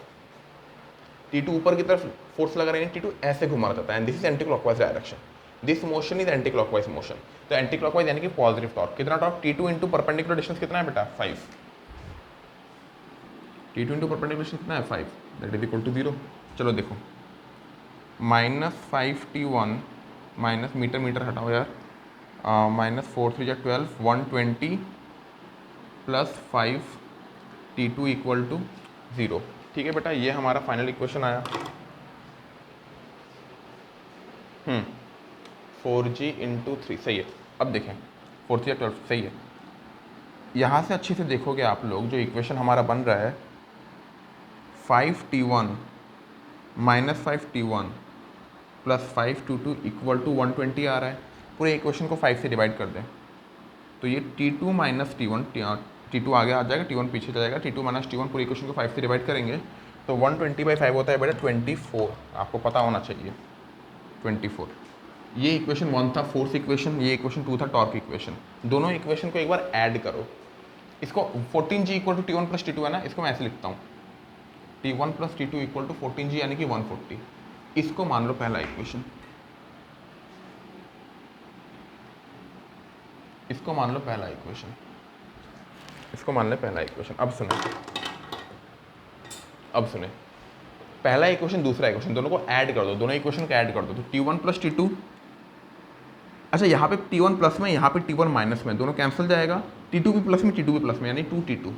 T2 ऊपर की तरफ फोर्स लगा रहे हैं, T2 ऐसे घुमा रहता है, and this is anti clockwise direction, this motion is anti clockwise motion. तो एंटी क्लॉकवाइज यानी कि पॉजिटिव टॉर्क। कितना torque T2 into perpendicular distance कितना है बेटा 5, T2 इंटू परपेंडिकुलर डिस्टेंस कितना है 5, दैट इज इक्वल टू 0। चलो देखो -5T1 माइनस मीटर हटाओ यार, -4 3 12 120 प्लस 5T2 इक्वल टू 0। ठीक है बेटा, ये हमारा फाइनल इक्वेशन आया। 4G इंटू 3 सही है। अब देखें 4 3 12 सही है। यहाँ से अच्छे से देखोगे आप लोग, जो इक्वेशन हमारा बन रहा है 5T1 -5T1 plus 5 T2 equal to 120 आ रहा है। पूरे इक्वेशन को 5 से डिवाइड कर दें तो ये T2 माइनस T1, T2 आगे आ जाएगा, T1 पीछे चला जाएगा, T2 माइनस T1 पूरे इक्वेशन को 5 से डिवाइड करेंगे तो 120/5 होता है बेटा 24, आपको पता होना चाहिए 24। ये इक्वेशन 1 था, फोर्स इक्वेशन, ये इक्वेशन 2 था, टॉर्क इक्वेशन। दोनों इक्वेशन को एक बार ऐड करो। इसको 14G equal to T1 plus T2 है ना, इसको मैं ऐसे लिखता हूँ T1 plus T2 equal to 14G यानी कि 140। इसको मान लो पहला इक्वेशन, इसको मान लो पहला इक्वेशन, इसको मान ले पहला इक्वेशन। अब सुने पहला इक्वेशन दूसरा इक्वेशन दोनों को ऐड कर दो, दोनों इक्वेशन को ऐड कर दो तो T1 प्लस T2, अच्छा यहाँ पे T1 प्लस में, यहाँ पे T1 माइनस में, दोनों कैंसिल जाएगा, T2 भी प्लस में T2 भी प्लस में, यानी 2T2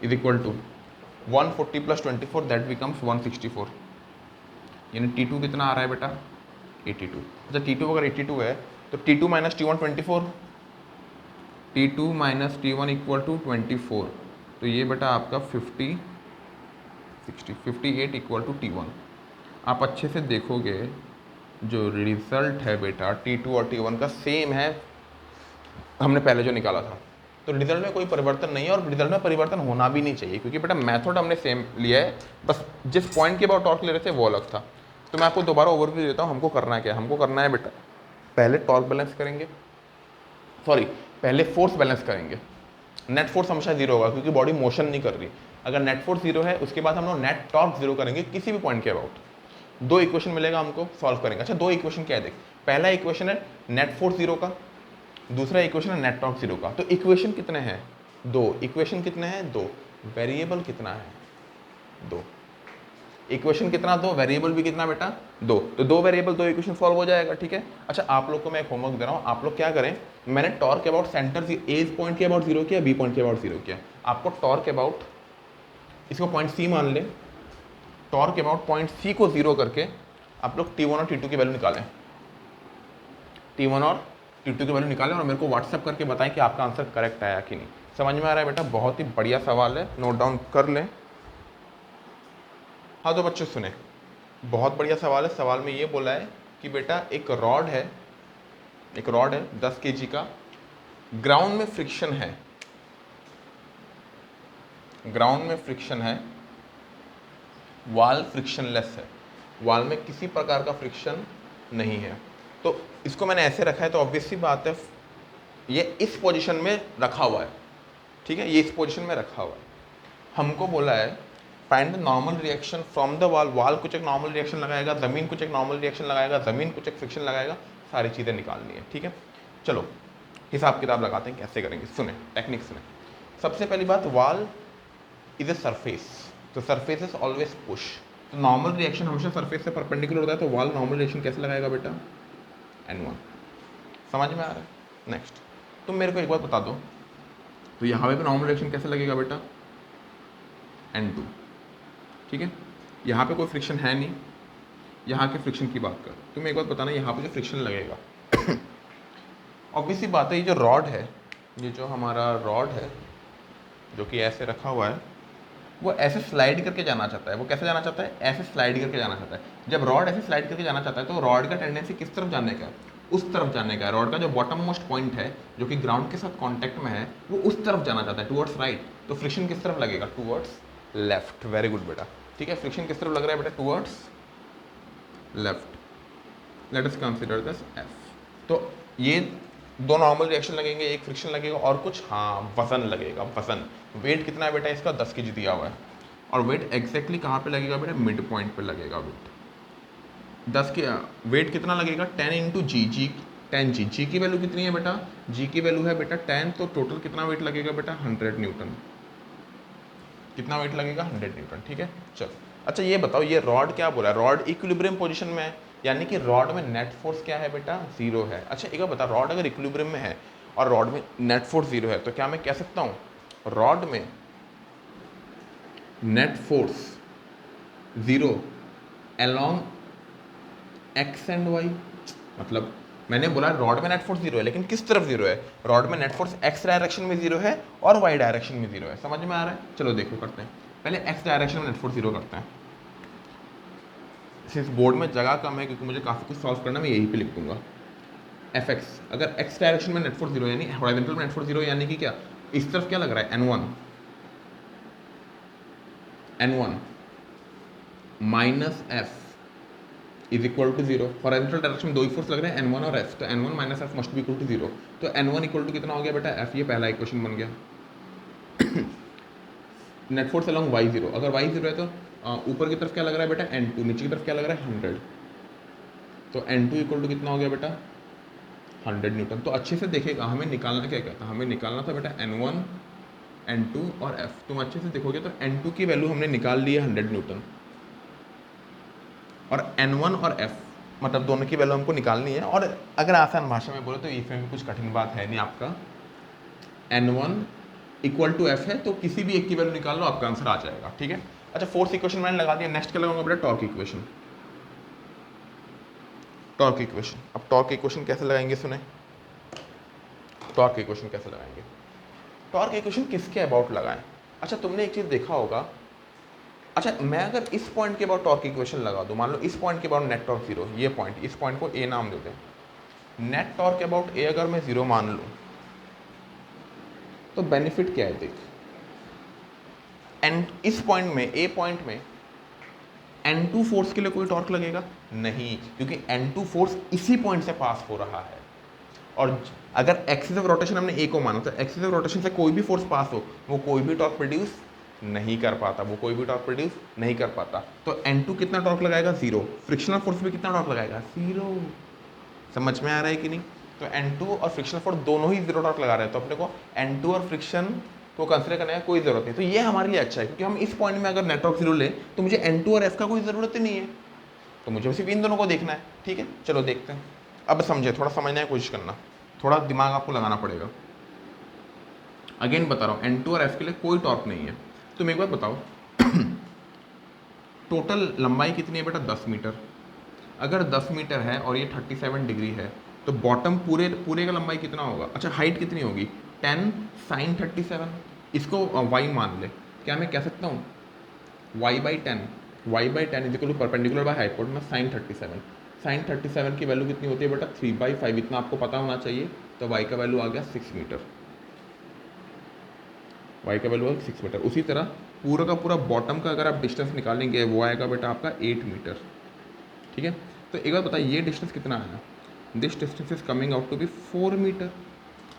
is equal to 140 plus 24 that becomes 164, यानी T2 कितना आ रहा है बेटा 82। अच्छा T2 अगर 82 है तो T2 minus T1 24, T2 minus T1 equal to 24, तो ये बेटा आपका 58 इक्वल टू T1। आप अच्छे से देखोगे जो रिजल्ट है बेटा T2 और T1 का सेम है, हमने पहले जो निकाला था। तो रिजल्ट में कोई परिवर्तन नहीं है और रिजल्ट में परिवर्तन होना भी नहीं चाहिए क्योंकि बेटा मेथड हमने सेम लिया है, बस जिस पॉइंट के अबाउट टॉर्क ले रहे थे वो अलग था। तो मैं आपको दोबारा ओवरव्यू देता हूँ, हमको करना क्या है, हमको करना है बेटा पहले टॉर्क बैलेंस करेंगे, सॉरी पहले फोर्स बैलेंस करेंगे। नेट फोर्स हमेशा जीरो होगा क्योंकि बॉडी मोशन नहीं कर रही। अगर नेट फोर्स जीरो है उसके बाद हम लोग नेट टॉर्क जीरो करेंगे किसी भी पॉइंट के अबाउट। दो इक्वेशन मिलेगा हमको, सॉल्व करेंगे। अच्छा दो इक्वेशन क्या है देख, पहला इक्वेशन है नेट फोर्स जीरो का, दूसरा इक्वेशन है नेट टॉर्क जीरो का। तो इक्वेशन कितने हैं, दो। इक्वेशन कितने हैं, दो। वेरिएबल कितना है, दो। इक्वेशन कितना, दो। वेरिएबल भी कितना बेटा, दो। तो दो वेरिएबल दो इक्वेशन सॉल्व हो जाएगा, ठीक है। अच्छा आप लोग को मैं एक होमवर्क दे रहा हूँ, आप लोग क्या करें, मैंने टॉर्क के अबाउट सेंटर ए पॉइंट के अबाउट जीरो किया, बी पॉइंट के अबाउट जीरो किया। आपको टॉर्क के अबाउट, इसको पॉइंट सी मान ले, टॉर्क के अबाउट पॉइंट सी को जीरो करके आप लोग T1 और T2 की वैल्यू निकालें, T1 और T2 की वैल्यू निकालें और मेरे को व्हाट्सएप करके बताएं कि आपका आंसर करेक्ट आया कि नहीं। समझ में आ रहा है बेटा, बहुत ही बढ़िया सवाल है, नोट डाउन कर लें। हाँ तो बच्चों सुने, बहुत बढ़िया सवाल है। सवाल में ये बोला है कि बेटा एक रॉड है, 10 kg का, ग्राउंड में फ्रिक्शन है, ग्राउंड में फ्रिक्शन है, वाल फ्रिक्शनलेस है, वाल में किसी प्रकार का फ्रिक्शन नहीं है। तो इसको मैंने ऐसे रखा है तो ऑब्वियस सी बात है ये इस पोजीशन में रखा हुआ है, ठीक है, ये इस पोजीशन में रखा हुआ है। हमको बोला है find the normal reaction from the वाल, वाल कुछ एक नॉर्मल रिएक्शन लगाएगा, ज़मीन कुछ एक नॉर्मल रिएक्शन लगाएगा, ज़मीन कुछ एक फ्रिक्शन लगाएगा, सारी चीज़ें निकालनी है, ठीक है। चलो हिसाब किताब लगाते हैं, कैसे करेंगे, सुने टेक्निक सुने। सबसे पहली बात, वाल इज ए सरफेस, तो सरफेस इज ऑलवेज पुश, तो नॉर्मल रिएक्शन हमेशा सरफेस से परपेंडिकुलर होता है, तो वाल नॉर्मल रिएक्शन कैसे लगाएगा बेटा, N1। समझ में आ रहा है। नेक्स्ट तुम मेरे को एक बात बता दो, तो यहाँ पे नॉर्मल रिएक्शन कैसे लगेगा बेटा, N2, ठीक है। यहाँ पे कोई फ्रिक्शन है नहीं, यहाँ के फ्रिक्शन की बात कर, तुम एक बात बताना, यहाँ पे जो फ्रिक्शन लगेगा ऑब्वियसली बात है, ये जो रॉड है, ये जो हमारा रॉड है जो कि ऐसे रखा हुआ है, वो ऐसे स्लाइड करके जाना चाहता है। वो कैसे जाना चाहता है, ऐसे स्लाइड करके जाना चाहता है। जब रॉड ऐसे स्लाइड करके जाना चाहता है तो रॉड का टेंडेंसी किस तरफ जाने का है, उस तरफ जाने का है। रॉड का जो बॉटम मोस्ट पॉइंट है जो कि ग्राउंड के साथ कॉन्टैक्ट में है, वो उस तरफ जाना चाहता है, टुवर्ड्स राइट। तो फ्रिक्शन किस तरफ लगेगा, टुवर्ड्स लेफ्ट। वेरी गुड बेटा, ठीक है। फ्रिक्शन किस तरफ लग रहा है बेटा, towards left. Let us consider this F. तो ये दो नॉर्मल रिएक्शन लगेंगे, एक फ्रिक्शन लगेगा और कुछ, हाँ वजन लगेगा, वजन। वेट कितना है बेटा इसका, 10 kg दिया हुआ है, और वेट एग्जैक्टली कहाँ पे लगेगा बेटा, मिड पॉइंट पे लगेगा वेट। 10 के वेट कितना लगेगा, 10 इंटू जी, 10G। जी की वैल्यू कितनी है बेटा, जी की वैल्यू है बेटा 10, तो टोटल कितना वेट लगेगा बेटा, 100 न्यूटन। कितना वेट लगेगा, 100 न्यूटन, ठीक है। चलो अच्छा ये बताओ, ये रॉड क्या बोला है, रॉड इक्विलिब्रियम पोजीशन में है, यानी कि रॉड में नेट फोर्स क्या है बेटा, जीरो है। अच्छा एक बार बता, रॉड अगर इक्विलिब्रियम में है और रॉड में नेट फोर्स जीरो है, तो क्या मैं कह सकता हूँ रॉड में net force zero along X and Y, मतलब मैंने बोला रॉड में नेट फोर्स जीरो है, लेकिन किस तरफ जीरो है, रॉड में नेट फोर्स एक्स डायरेक्शन में जीरो है और वाई डायरेक्शन में जीरो है। समझ में आ रहा है। चलो देखो करते हैं, पहले एक्स डायरेक्शन में नेट फोर्स जीरो करते हैं। सिंस बोर्ड में जगह कम है क्योंकि मुझे काफ़ी कुछ सॉल्व करना, मैं यहीं पे लिख दूंगा एफ एक्स। अगर एक्स डायरेक्शन में नेट फोर्स जीरो यानी हॉरिजॉन्टल में नेट फोर्स जीरो यानी कि क्या, इस तरफ क्या लग रहा है N1 minus F is equal to zero. Horizontal direction में दो ही फोर्स लग रहे हैं N1 और F, तो N1 minus F must be equal to zero. तो N1 इक्वल टू कितना हो गया बेटा F, ये पहला इक्वेशन बन गया। Net force along Y zero, अगर वाई जीरो है तो ऊपर की तरफ क्या लग रहा है बेटा N2, नीचे की तरफ क्या लग रहा है 100, तो N2 इक्वल टू कितना हो गया बेटा 100 न्यूटन। तो अच्छे से देखेगा, हमें निकालना क्या था, हमें निकालना था बेटा N1 N2 और F। तुम अच्छे से देखोगे तो N2 की वैल्यू हमने निकाल ली है 100 न्यूटन, और N1 और F मतलब दोनों की वैल्यू हमको निकालनी है। और अगर आसान भाषा में बोले तो इसमें भी कुछ कठिन बात है नहीं, आपका N1 इक्वल टू F है तो किसी भी एक की वैल्यू निकाल लो, आपका आंसर आ जाएगा। ठीक है, अच्छा फोर्थ इक्वेशन मैंने लगा दिया। नेक्स्ट क्या लगाऊंगा बेटा टॉर्क इक्वेशन। टॉर्क इक्वेशन, अब टॉर्क इक्वेशन कैसे लगाएंगे सुने, टॉर्क इक्वेशन कैसे लगाएंगे, टॉर्क इक्वेशन किसके अबाउट लगाएं। अच्छा तुमने एक चीज़ देखा होगा, अच्छा मैं अगर इस पॉइंट के अबाउट टॉर्क इक्वेशन लगा दूं, मान लो इस पॉइंट के अबाउट नेट टॉर्क जीरो, ये पॉइंट, इस पॉइंट को ए नाम देते हैं, नेट टॉर्क अबाउट ए अगर मैं जीरो मान लूं तो बेनिफिट क्या है देख, एंड इस पॉइंट में ए पॉइंट में N2 फोर्स के लिए कोई टॉर्क लगेगा नहीं, क्योंकि N2 फोर्स इसी पॉइंट से पास हो रहा है। और अगर एक्सिस ऑफ रोटेशन हमने ए को माना तो एक्सिस ऑफ रोटेशन से कोई भी फोर्स पास हो वो कोई भी टॉर्क प्रोड्यूस नहीं कर पाता, वो कोई भी टॉर्क प्रोड्यूस नहीं कर पाता। तो N2 कितना टॉर्क लगाएगा, जीरो। फ्रिक्शनल फोर्स भी कितना टॉर्क लगाएगा, जीरो। समझ में आ रहा है कि नहीं, तो N2 और फ्रिक्शनल फोर्स दोनों ही जीरो टॉर्क लगा रहे हैं, तो अपने को N2 और फ्रिक्शन को कंसिडर करने का कोई जरूरत नहीं। तो ये हमारे लिए अच्छा है, क्योंकि हम इस पॉइंट में अगर नेट टॉर्क जीरो लें तो मुझे N2 और F का कोई ज़रूरत ही नहीं है, तो मुझे सिर्फ इन दोनों को देखना है। ठीक है, चलो देखते हैं। अब समझे, थोड़ा समझने की कोशिश करना, थोड़ा दिमाग आपको लगाना पड़ेगा। अगेन बता रहा हूँ, N2 और F के लिए कोई टॉर्क नहीं है। तुम एक बार बताओ टोटल लंबाई कितनी है बेटा, 10 मीटर। अगर 10 मीटर है और ये 37 डिग्री है तो बॉटम पूरे का लंबाई कितना होगा, अच्छा हाइट कितनी होगी 10 साइन 37, इसको y मान ले। क्या मैं कह सकता हूँ y/10 is equal to perpendicular by hypotenuse sine 37। Sine 37 की वैल्यू कितनी होती है बेटा 3/5, इतना आपको पता होना चाहिए। तो y का वैल्यू आ गया 6 मीटर, y का वैल्यू 6 मीटर। उसी तरह पूरा का पूरा बॉटम का अगर आप डिस्टेंस निकालेंगे वो आएगा बेटा आपका 8 मीटर। ठीक है, तो एक बार बताइए ये डिस्टेंस कितना आया, this distance is coming out to be 4 metre.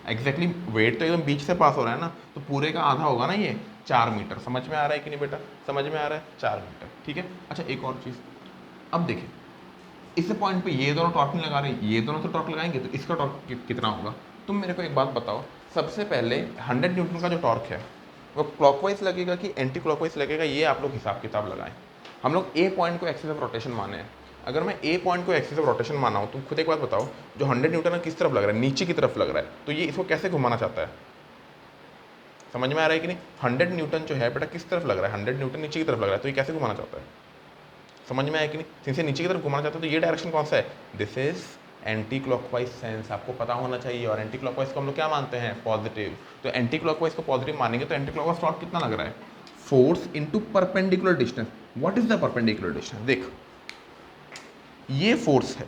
Exactly weight तो एकदम बीच से पास हो रहा है ना, तो पूरे का आधा होगा ना ये 4 मीटर। समझ में आ रहा है कि नहीं बेटा, समझ में आ रहा है 4 मीटर। ठीक है, अच्छा एक और चीज़, अब देखिए इस पॉइंट पे ये दोनों टॉर्क नहीं लगा रहे, ये दोनों तो टॉर्क लगाएंगे, तो इसका टॉर्क कितना होगा। तुम मेरे को एक बात बताओ, सबसे पहले 100 न्यूटन का जो टॉर्क है वो क्लॉकवाइज लगेगा कि एंटी क्लॉकवाइज लगेगा, ये आप लोग हिसाब किताब लगाएं। हम लोग ए पॉइंट को एक्सिस ऑफ रोटेशन माने हैं, अगर मैं ए पॉइंट को एक्सिस ऑफ रोटेशन माना हूँ, तुम खुद एक बात बताओ, जो 100 न्यूटन है किस तरफ लग रहा है, नीचे की तरफ लग रहा है, तो ये इसको कैसे घुमाना चाहता है। समझ में आ रहा है कि नहीं, 100 न्यूटन जो है बेटा किस तरफ लग रहा है, 100 न्यूटन नीचे की तरफ लग रहा है, तो ये कैसे घुमाना चाहता है। समझ में आया कि नहीं, सिंस नीचे की तरफ घुमाना चाहता है तो ये डायरेक्शन कौन सा है, this is anti clockwise sense, आपको पता होना चाहिए। और एंटी क्लॉकवाइज को हम लोग क्या मानते हैं, पॉजिटिव। तो एंटी क्लॉकवाइज को पॉजिटिव मानेंगे तो एंटी क्लॉकवाइज टॉर्क कितना लग रहा है, force into perpendicular distance. What is the perpendicular distance, देख ये फोर्स है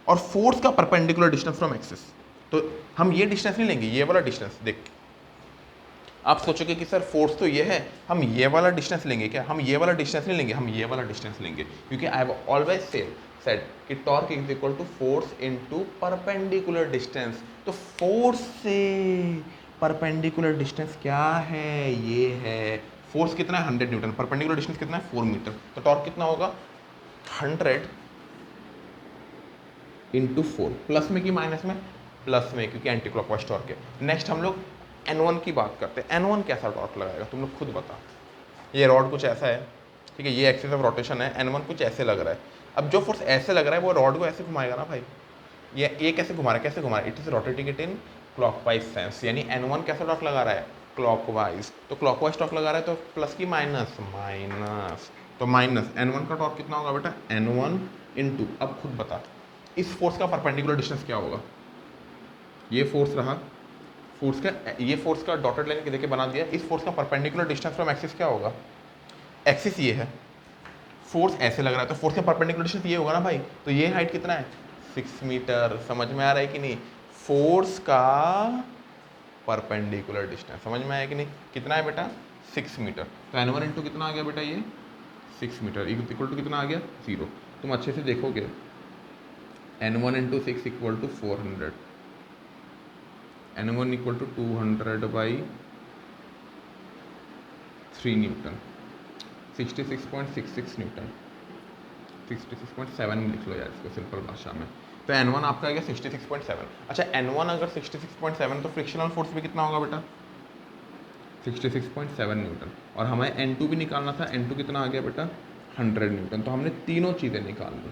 और फोर्स का परपेंडिकुलर डिस्टेंस फ्रॉम एक्सिस, तो हम ये डिस्टेंस नहीं लेंगे, ये वाला डिस्टेंस। देख आप सोचोगे कि सर फोर्स तो ये है, हम ये वाला डिस्टेंस लेंगे क्या, हम ये वाला डिस्टेंस नहीं लेंगे, हम ये वाला डिस्टेंस लेंगे, क्योंकि आई हैव ऑलवेज सेड कि torque is equal to force into perpendicular distance. तो फोर्स से परपेंडिकुलर डिस्टेंस क्या है, ये है फोर्स कितना है 100 न्यूटन, परपेंडिकुलर डिस्टेंस कितना है 4 मीटर, तो टॉर्क कितना होगा 100 इंटू 4, प्लस में कि माइनस में, प्लस में, क्योंकि एंटी क्लॉकवाइज टॉर्क है। नेक्स्ट हम लोग N1 की बात करते हैं, N1 कैसा टॉर्क लगाएगा तुम लोग खुद बता। ये रॉड कुछ ऐसा है, ठीक है, ये एक्सिस ऑफ रोटेशन है, N1 कुछ ऐसे लग रहा है। अब जो फोर्स ऐसे लग रहा है वो रॉड को ऐसे घुमाएगा ना भाई, ये कैसे घुमा रहा है, कैसे घुमा रहा है, it is rotating it in clockwise sense, यानी N1 कैसा टॉर्क लगा रहा है, क्लॉकवाइज। तो क्लॉकवाइज टॉर्क लगा रहा है तो प्लस की माइनस, माइनस, तो माइनस N1 का टॉर्क कितना होगा बेटा N1 इंटू, अब खुद बता इस फोर्स का परपेंडिकुलर डिस्टेंस क्या होगा, ये फोर्स रहा, फोर्स का ये फोर्स का डॉटेड लाइन के देके बना दिया, इस फोर्स का परपेंडिकुलर डिस्टेंस फ्रॉम एक्सिस क्या होगा, एक्सिस ये है, फोर्स ऐसे लग रहा है तो फोर्स का परपेंडिकुलर डिस्टेंस ये होगा ना भाई, तो ये हाइट कितना है 6 मीटर। समझ में आ रहा है कि नहीं, फोर्स का परपेंडिकुलर डिस्टेंस समझ में आया कि नहीं, कितना है बेटा 6 मीटर। तो n1 इंटू कितना आ गया बेटा ये 6 मीटर इक्वल टू कितना आ गया 0। तुम अच्छे से देखोगे n1 into 6 equal to 400, n1 equal to 200 by 3 newton, 66.66 newton, 66.7 लिख लो यार इसको सिंपल भाषा में। तो n1 आपका आ गया 66.7। अच्छा n1 अगर 66.7 तो फ्रिक्शनल फोर्स भी कितना होगा बेटा 66.7 न्यूटन। और हमें n2 भी निकालना था, n2 कितना आ गया बेटा 100 न्यूटन। तो हमने तीनों चीज़ें निकाल ली।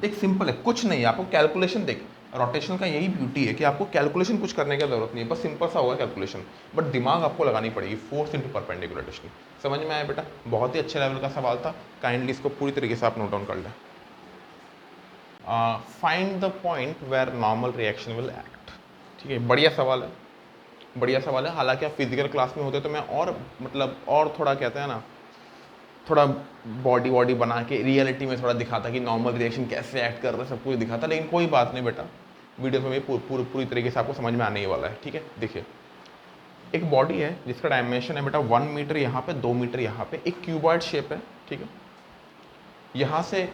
देख सिंपल है, कुछ नहीं है, आपको कैलकुलेशन देख, रोटेशन का यही ब्यूटी है कि आपको कैलकुलेशन कुछ करने की जरूरत नहीं है, बस सिंपल सा होगा कैलकुलेशन, बट दिमाग आपको लगानी पड़ेगी। फोर्स इंटू परपेंडिकुलर डिस्टेंस, समझ में आया बेटा, बहुत ही अच्छे लेवल का सवाल था। काइंडली इसको पूरी तरीके से आप नोट डाउन कर लें। Find the point where normal reaction will act. ठीक है, बढ़िया सवाल है, बढ़िया सवाल है। हालांकि आप फिजिकल क्लास में होते तो मैं और मतलब और थोड़ा कहते हैं ना, थोड़ा बॉडी वॉडी बना के रियलिटी में थोड़ा दिखाता कि नॉर्मल रिएक्शन कैसे एक्ट कर रहा है, सब कुछ दिखाता। लेकिन कोई बात नहीं बेटा, वीडियो में पूरी तरीके से आपको समझ में आने ही वाला है। ठीक है, देखिए एक बॉडी है जिसका डायमेंशन है बेटा 1 मीटर यहाँ पे, 2 मीटर यहाँ पे, एक क्यूबॉइड शेप है। ठीक है, यहाँ से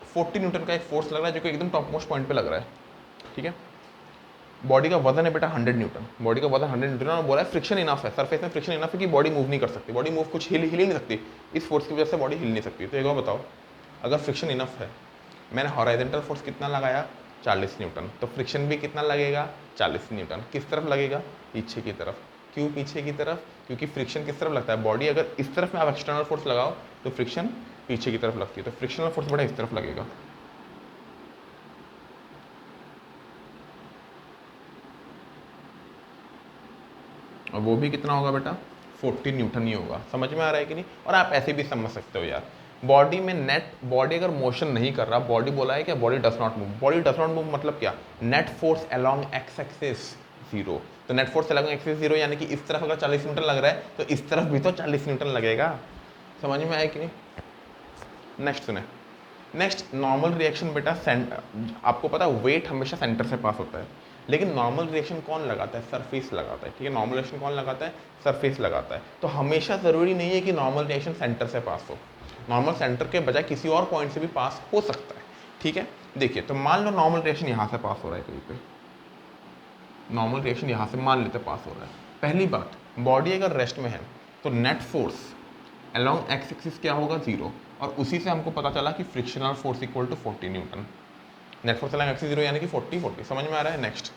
40 न्यूटन का एक फोर्स लग रहा है जो कि एकदम टॉप मोस्ट पॉइंट पे लग रहा है। ठीक है, बॉडी का वजन है बेटा 100 न्यूटन, बॉडी का वजन 100 न्यूटन, और बोला है फ्रिक्शन इनफ है, सरफेस में फ्रिक्शन इनफ है कि बॉडी मूव नहीं कर सकती, बॉडी मूव कुछ हिल ही नहीं सकती, इस फोर्स की वजह से बॉडी हिल नहीं सकती। तो एक बार बताओ, अगर फ्रिक्शन इनफ है, मैंने हॉरिजॉन्टल फोर्स कितना लगाया 40 न्यूटन, तो फ्रिक्शन भी कितना लगेगा 40 न्यूटन। किस तरफ लगेगा, पीछे की तरफ। क्यों पीछे की तरफ, क्योंकि फ्रिक्शन किस तरफ लगता है, बॉडी अगर इस तरफ में आप एक्सटर्नल फोर्स लगाओ तो फ्रिक्शन पीछे की तरफ लगती है, तो फ्रिक्शनल फोर्स बड़ा इस तरफ लगेगा। और वो भी कितना होगा बेटा 40 न्यूटन ही होगा। समझ में आ रहा है कि नहीं। और आप ऐसे भी समझ सकते हो यार, बॉडी में नेट, बॉडी अगर मोशन नहीं कर रहा, बॉडी बोला है कि body does not move, body does not move मतलब क्या, net force along x axis 0। तो नेट फोर्स अलोंग एक्सिस 0 यानी कि इस तरफ अगर 40 न्यूटन लग रहा है तो इस तरफ भी तो 40 न्यूटन लगेगा। समझ में आया कि नहीं। नेक्स्ट सुने, नेक्स्ट नॉर्मल रिएक्शन बेटा, आपको पता है वेट हमेशा सेंटर से पास होता है, लेकिन नॉर्मल रिएक्शन कौन लगाता है, सरफेस लगाता है। ठीक है, नॉर्मल रिएक्शन कौन लगाता है, सरफेस लगाता है। तो हमेशा ज़रूरी नहीं है कि नॉर्मल रिएक्शन सेंटर से पास हो, नॉर्मल सेंटर के बजाय किसी और पॉइंट से भी पास हो सकता है। ठीक है, देखिए तो मान लो नॉर्मल रिएक्शन यहाँ से पास हो रहा है कहीं पे, नॉर्मल रिएक्शन यहाँ से मान लेते पास हो रहा है। पहली बात, बॉडी अगर रेस्ट में है तो net force along x axis क्या होगा 0, और उसी से हमको पता चला कि frictional force equal to 40 newton. Net force along axis 0 यानी कि 40। समझ में आ रहा है। नेक्स्ट,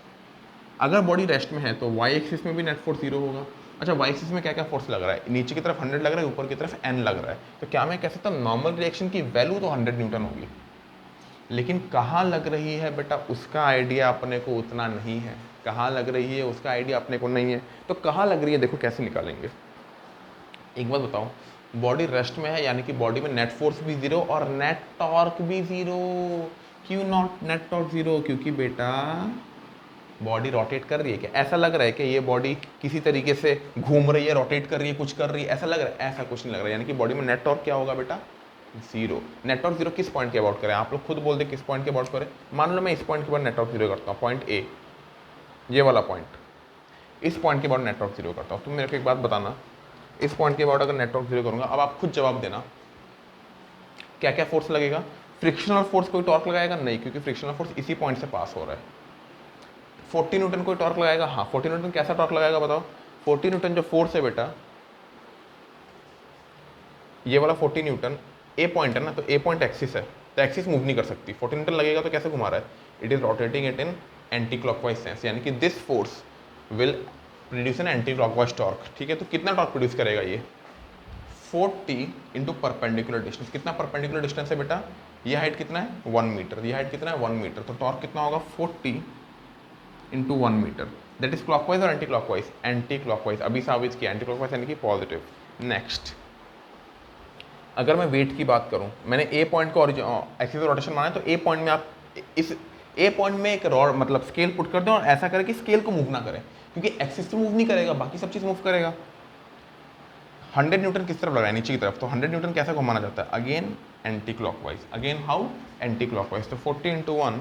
अगर बॉडी रेस्ट में है तो वाई एक्सिस में भी नेट फोर्स 0 होगा। अच्छा, वाई एक्सिस में क्या क्या फोर्स लग रहा है, नीचे की तरफ 100 लग रहा है, ऊपर की तरफ n लग रहा है। तो क्या मैं कह सकता हूँ नॉर्मल रिएक्शन की वैल्यू तो 100 न्यूटन होगी, लेकिन कहाँ लग रही है बेटा उसका आइडिया अपने को उतना नहीं है, कहाँ लग रही है उसका आइडिया अपने को नहीं है। तो कहाँ लग रही है देखो कैसे निकालेंगे। एक बात बताओ, बॉडी रेस्ट में है यानी कि बॉडी में नेट फोर्स भी 0 और नेट टॉर्क भी 0। क्यों नॉट नेट टॉर्क 0, क्योंकि बेटा बॉडी रोटेट कर रही है। क्या ऐसा लग रहा है कि ये बॉडी किसी तरीके से घूम रही है, रोटेट कर रही है, कुछ कर रही है, ऐसा लग रहा है? ऐसा कुछ नहीं लग रहा है। यानी कि बॉडी में नेट टॉर्क क्या होगा बेटा 0। नेट टॉर्क 0 किस पॉइंट के अबाउट करें, आप लोग खुद बोल दे किस पॉइंट के अबाउट करें। मान लो मैं इस पॉइंट के बाद नेट टॉर्क 0 करता हूँ, पॉइंट ए, ये वाला पॉइंट, इस पॉइंट के बाद नेट टॉर्क 0 करता हूँ। तुम मेरे को एक बात बताना, इस पॉइंट के अबाउट अगर नेट टॉर्क 0 करूँगा, अब आप खुद जवाब देना क्या क्या फोर्स लगेगा। फ्रिक्शनल फोर्स कोई टॉर्क लगाएगा नहीं, क्योंकि फ्रिक्शनल फोर्स इसी पॉइंट से पास हो रहा है। 40 न्यूटन कोई टॉर्क लगाएगा, हाँ 40 न्यूटन कैसा टॉर्क लगाएगा बताओ। 40 न्यूटन जो फोर्स है बेटा, ये वाला 40 न्यूटन ए पॉइंट है ना, तो ए पॉइंट एक्सिस है, तो एक्सिस मूव नहीं कर सकती। 40 न्यूटन लगेगा तो कैसे घुमा रहा है, it is rotating it in anti clockwise sense, यानी कि this force will produce an anti clockwise torque. ठीक है, तो कितना टॉर्क प्रोड्यूस करेगा ये 40 इंटू परपेंडिकुलर डिस्टेंस। कितना परपेंडिकुलर डिस्टेंस है बेटा, ये हाइट कितना है 1 मीटर, ये हाइट कितना है 1 मीटर, तो टॉर्क कितना होगा 40 into 1 metre. That is clockwise और एंटी क्लॉकवाइज, एंटी क्लॉकवाइज अभी साबित किया, एंटी क्लॉकवाइज यानी कि पॉजिटिव। नेक्स्ट, अगर मैं वेट की बात करूं, मैंने ए पॉइंट को एक्सिस रोटेशन माना है, तो ए पॉइंट में आप इस ए पॉइंट में एक रॉड मतलब स्केल पुट कर दें और ऐसा करें कि स्केल को मूव ना करें, क्योंकि एक्सिस तो मूव नहीं करेगा, बाकी सब चीज़ मूव करेगा। 100 न्यूटन किस तरफ लगा है, नीचे की तरफ, तो 100 न्यूटन कैसे घुमाना जाता है, again anti clockwise. Again how, anti clockwise. तो 40 इंटू 1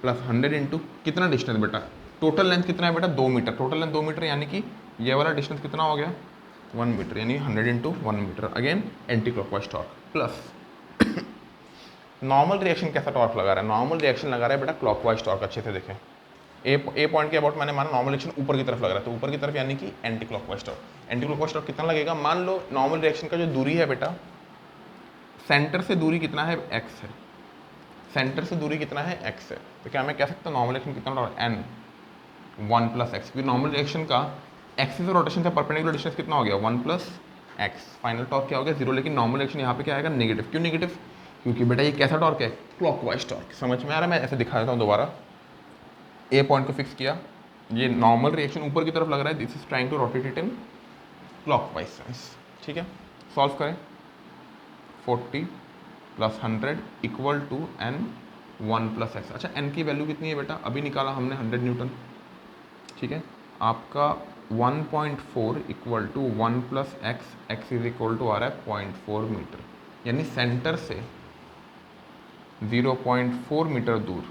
प्लस 100 इंटू कितना डिस्टेंस बेटा, टोटल लेंथ कितना है बेटा 2 मीटर, टोटल लेंथ 2 मीटर, यानी कि ये वाला डिस्टेंस कितना हो गया 1 मीटर, यानी 100 into 1 metre. Again anti clockwise torque plus normal reaction कैसा टॉर्क लगा रहा है, नॉर्मल रिएक्शन लगा रहा है बेटा क्लॉकवाइज टॉर्क। अच्छे से देखें, ए पॉइंट के अबाउट मैंने माना नॉर्मल रिएक्शन ऊपर की तरफ लग रहा है, तो ऊपर की तरफ यानी कि anti clockwise torque. Anti clockwise torque कितना लगेगा, मान लो नॉर्मल रिएक्शन का जो दूरी है बेटा, सेंटर से दूरी कितना है x है, सेंटर से दूरी कितना है x है, तो क्या मैं कह सकता हूँ नॉर्मल रिएक्शन कितना n 1 प्लस एक्स, क्योंकि नॉर्मल रिएक्शन का एक्सिस रोटेशन से परपेंडिकुलर डिस्टेंस कितना हो गया 1 प्लस एक्स, फाइनल टॉर्क क्या हो गया 0। लेकिन नॉर्मल रिएक्शन यहाँ पे क्या आएगा नेगेटिव, क्यों नेगेटिव, क्योंकि बेटा ये कैसा टॉर्क है क्लॉकवाइज टॉर्क। समझ में आ रहा है, मैं ऐसे दिखा देता हूँ दोबारा। ए पॉइंट को फिक्स किया, ये नॉर्मल रिएक्शन ऊपर की तरफ लग रहा है, this is trying to rotate it in clockwise sense. ठीक है, सॉल्व करें, 40 plus 100 equal to n 1 plus x. अच्छा n की वैल्यू कितनी है बेटा, अभी निकाला हमने 100 न्यूटन। ठीक है, आपका 1.4 equal to 1 plus X, X is equal to आ रहा है 0.4 मीटर, यानी सेंटर से 0.4 मीटर दूर,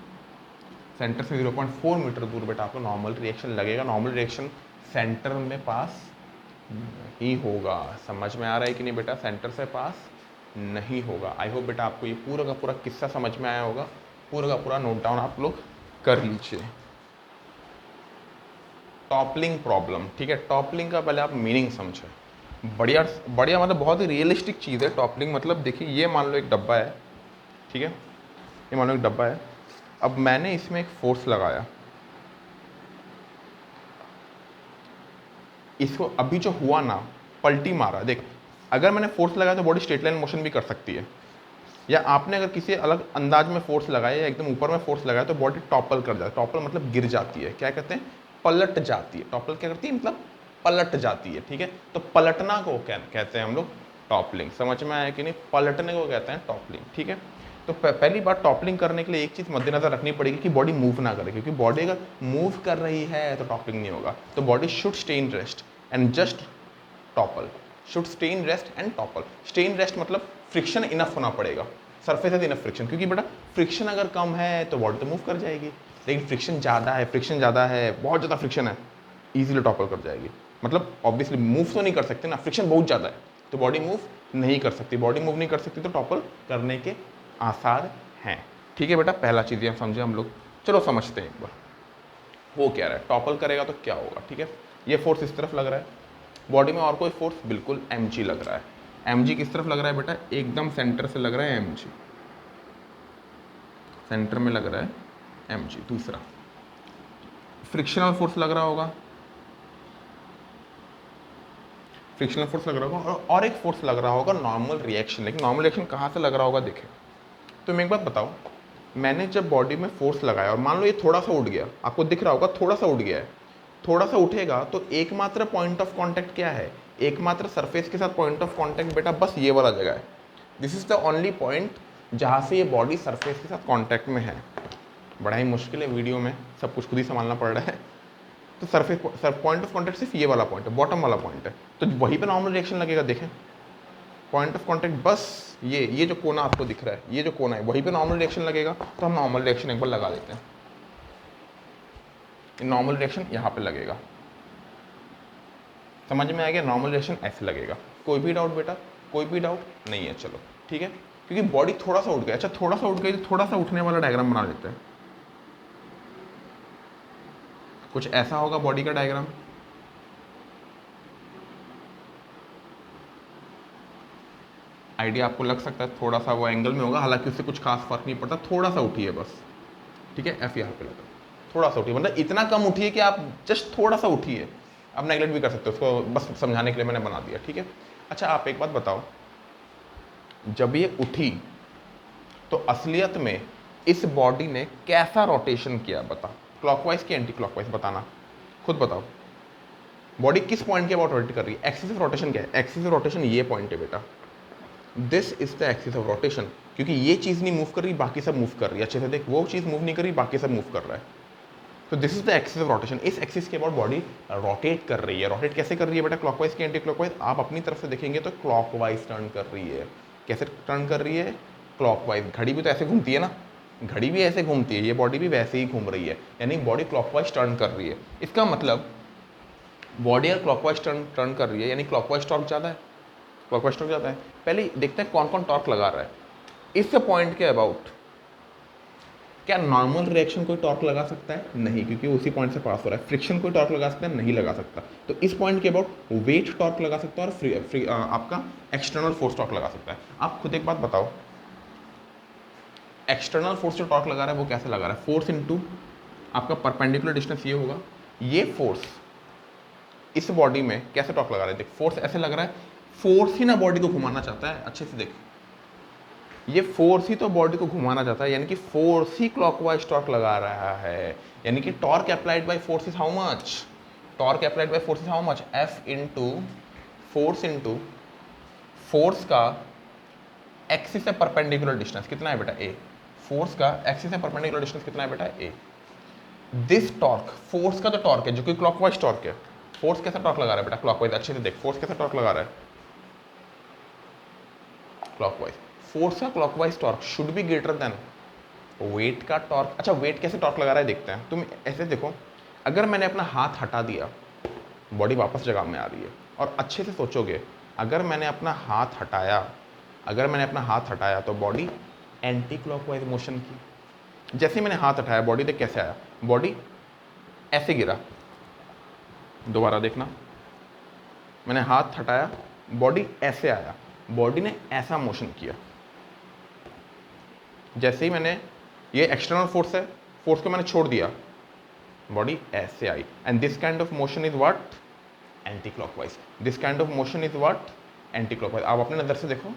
सेंटर से 0.4 मीटर दूर बेटा आपको नॉर्मल रिएक्शन लगेगा। नॉर्मल रिएक्शन सेंटर में पास नहीं होगा। समझ में आ रहा है कि नहीं बेटा, सेंटर से पास नहीं होगा। आई होप बेटा आपको ये पूरा का पूरा किस्सा समझ में आया होगा, पूरा का पूरा नोट डाउन आप लोग कर लीजिए। टॉपलिंग प्रॉब्लम, ठीक है, टॉपलिंग का पहले आप मीनिंग समझें। बढ़िया बढ़िया मतलब बहुत ही रियलिस्टिक चीज़ है टॉपलिंग। मतलब देखिए, ये मान लो एक डब्बा है, ठीक है, ये मान लो एक डब्बा है, अब मैंने इसमें एक फोर्स लगाया, इसको अभी जो हुआ ना, पलटी मारा, देख अगर मैंने फोर्स लगाया तो बॉडी स्ट्रेट लाइन मोशन भी कर सकती है, या आपने अगर किसी अलग अंदाज में फोर्स लगाया या एकदम ऊपर में फोर्स लगाया तो बॉडी टॉपल कर जाती है। टॉपल मतलब गिर जाती है, क्या कहते हैं, पलट जाती है। टॉपल क्या करती है, मतलब पलट जाती है। ठीक है, तो पलटना को कहते हैं हम लोग टॉपलिंग। समझ में आया कि नहीं, पलटने को कहते हैं टॉपलिंग। ठीक है, तो पहली बार टॉपलिंग करने के लिए एक चीज़ मद्देनजर रखनी पड़ेगी कि बॉडी मूव ना करे, क्योंकि बॉडी अगर मूव कर रही है तो टॉपलिंग नहीं होगा। तो body should stay in rest and just topple, should stay in rest and topple. Stay in rest मतलब फ्रिक्शन इनफ होना पड़ेगा, सरफेस है इनफ फ्रिक्शन, क्योंकि बेटा फ्रिक्शन अगर कम है तो बॉडी तो मूव कर जाएगी, लेकिन फ्रिक्शन ज़्यादा है, फ्रिक्शन ज़्यादा है, बहुत ज़्यादा फ्रिक्शन है, ईजिली टॉपल कर जाएगी। मतलब ऑब्वियसली मूव तो नहीं कर सकते ना, फ्रिक्शन बहुत ज़्यादा है तो बॉडी मूव नहीं कर सकती, बॉडी मूव नहीं कर सकती तो टॉपल करने के आसार हैं। ठीक है बेटा, पहला चीज़ ये समझे हम लोग। चलो समझते हैं एक बार वो क्या रहा है, टॉपल करेगा तो क्या होगा। ठीक है, ये फोर्स इस तरफ लग रहा है बॉडी में, और कोई फोर्स बिल्कुल mg लग रहा है। mg किस तरफ लग रहा है बेटा, एकदम सेंटर से लग रहा है mg, सेंटर में लग रहा है mg। दूसरा फ्रिक्शनल फोर्स लग रहा होगा, फ्रिक्शनल फोर्स लग रहा होगा, और एक फोर्स लग रहा होगा नॉर्मल रिएक्शन। लेकिन नॉर्मल रिएक्शन कहाँ से लग रहा होगा देखें, तो मैं एक बात बताओ, मैंने जब बॉडी में फोर्स लगाया और मान लो ये थोड़ा सा उठ गया, आपको दिख रहा होगा थोड़ा सा उठ गया है, थोड़ा सा उठेगा तो एकमात्र पॉइंट ऑफ कांटेक्ट क्या है, एकमात्र सरफेस के साथ पॉइंट ऑफ कांटेक्ट बेटा बस ये वाला जगह है। This is the only point जहाँ से ये बॉडी सरफेस के साथ कांटेक्ट में है। बड़ा ही मुश्किल है, वीडियो में सब कुछ खुद ही संभालना पड़ रहा है। तो सरफेस पॉइंट ऑफ कांटेक्ट सिर्फ ये वाला पॉइंट है, बॉटम वाला पॉइंट है, तो वहीं पे नॉर्मल रिएक्शन लगेगा। देखें पॉइंट ऑफ कांटेक्ट बस ये जो कोना आपको दिख रहा है, ये जो कोना है वहीं पे नॉर्मल रिएक्शन लगेगा। तो हम नॉर्मल रिएक्शन एक बार लगा देते हैं, नॉर्मल रिएक्शन यहाँ पे लगेगा। समझ में आ गया, नॉर्मल रिएक्शन ऐसे लगेगा। कोई भी डाउट बेटा, कोई भी डाउट नहीं है। चलो ठीक है, क्योंकि बॉडी थोड़ा सा उठ गया। अच्छा थोड़ा सा उठ गई तो थोड़ा सा उठने वाला डायग्राम बना लेते हैं। कुछ ऐसा होगा बॉडी का डायग्राम, आइडिया आपको लग सकता है, थोड़ा सा वो एंगल में होगा, हालांकि उससे कुछ खास फर्क नहीं पड़ता। थोड़ा सा उठी है बस, ठीक है, एफ यहाँ पे लगा, थोड़ा सा उठी, मतलब इतना कम उठी है कि आप जस्ट थोड़ा सा उठी है। आप नेगलेक्ट भी कर सकते हो उसको, बस समझाने के लिए मैंने बना दिया। ठीक है, अच्छा आप एक बात बताओ, जब ये उठी तो असलियत में इस बॉडी ने कैसा रोटेशन किया, बता, क्लॉकवाइज की एंटी क्लॉकवाइज, बताना, खुद बताओ। बॉडी किस पॉइंट के अबाउट रोटेट कर रही है, एक्सिस ऑफ रोटेशन क्या है, एक्सिस ऑफ रोटेशन ये पॉइंट है बेटा, this is the axis of rotation. क्योंकि ये चीज़ नहीं मूव कर रही, बाकी सब मूव कर रही है। अच्छे से देख, वो चीज़ मूव नहीं कर रही, बाकी सब मूव कर रहा है। तो this is the axis of rotation. इस एक्सिस के अबाउट बॉडी रोटेट कर रही है। रोटेट कैसे कर रही है बेटा? क्लॉकवाइज की एंटी क्लॉकवाइज। आप अपनी तरफ से देखेंगे तो क्लॉकवाइज टर्न कर रही है। कैसे टर्न कर रही है? क्लॉकवाइज। घड़ी भी तो ऐसे घूमती है ना, घड़ी भी ऐसे घूमती है, ये बॉडी भी वैसे ही घूम रही है, यानी बॉडी क्लॉकवाइज टर्न कर रही है। इसका मतलब बॉडी अगर क्लॉकवाइज टर्न कर रही है यानी क्लॉकवाइज टॉर्क ज़्यादा है, क्लॉकवाइज टॉर्क ज़्यादा है। पहले देखते हैं कौन कौन टॉर्क लगा रहा है इस पॉइंट के अबाउट। क्या नॉर्मल रिएक्शन कोई टॉर्क लगा सकता है? नहीं, क्योंकि उसी पॉइंट से पास हो रहा है। फ्रिक्शन कोई टॉर्क लगा सकता है? नहीं लगा सकता। तो इस पॉइंट के अबाउट वेट टॉर्क लगा सकता है और आपका एक्सटर्नल फोर्स टॉर्क लगा सकता है। आप खुद एक बात बताओ, एक्सटर्नल फोर्स जो टॉर्क लगा रहा है वो कैसे लगा रहा है? फोर्स इनटू आपका परपेंडिकुलर डिस्टेंस ये होगा, ये फोर्स इस बॉडी में कैसे टॉर्क लगा रहा है? देख, फोर्स ऐसे लग रहा है, फोर्स ही ना बॉडी को घुमाना चाहता है। अच्छे से देख, ये फोर्स ही तो बॉडी को घुमाना चाहता है, यानी कि फोर्स ही क्लॉकवाइज टॉर्क लगा रहा है। यानी कि torque applied by force is how much? Torque applied by force is how much? F into force का एक्सिस से परपेंडिकुलर डिस्टेंस कितना है बेटा? ए। फोर्स का एक्सिस से परपेंडिकुलर डिस्टेंस कितना है बेटा? ए। दिस टॉर्क, फोर्स का तो टॉर्क है जो कि क्लॉकवाइज टॉर्क है। फोर्स कैसा टॉर्क लगा रहा है बेटा? क्लॉकवाइज। अच्छे से देख, फोर्स कैसा टॉर्क लगा रहा है? क्लॉकवाइज। फोर्स का clockwise torque should be greater than weight का टॉर्क। अच्छा, वेट कैसे टॉर्क लगा रहा है देखते हैं। तुम ऐसे देखो, अगर मैंने अपना हाथ हटा दिया, बॉडी वापस जगह में आ रही है। और अच्छे से सोचोगे, अगर मैंने अपना हाथ हटाया तो बॉडी एंटी क्लॉकवाइज मोशन की। जैसे मैंने हाथ हटाया, बॉडी देख कैसे आया? बॉडी ऐसे गिरा। दोबारा देखना, मैंने हाथ हटाया, बॉडी ऐसे आया, बॉडी ने ऐसा मोशन किया। जैसे ही मैंने, ये एक्सटर्नल फोर्स है, फोर्स को मैंने छोड़ दिया, बॉडी ऐसे आई। And this kind of motion is what? Anti clockwise. This kind of motion is what? Anti clockwise. आप अपने नजर से देखो,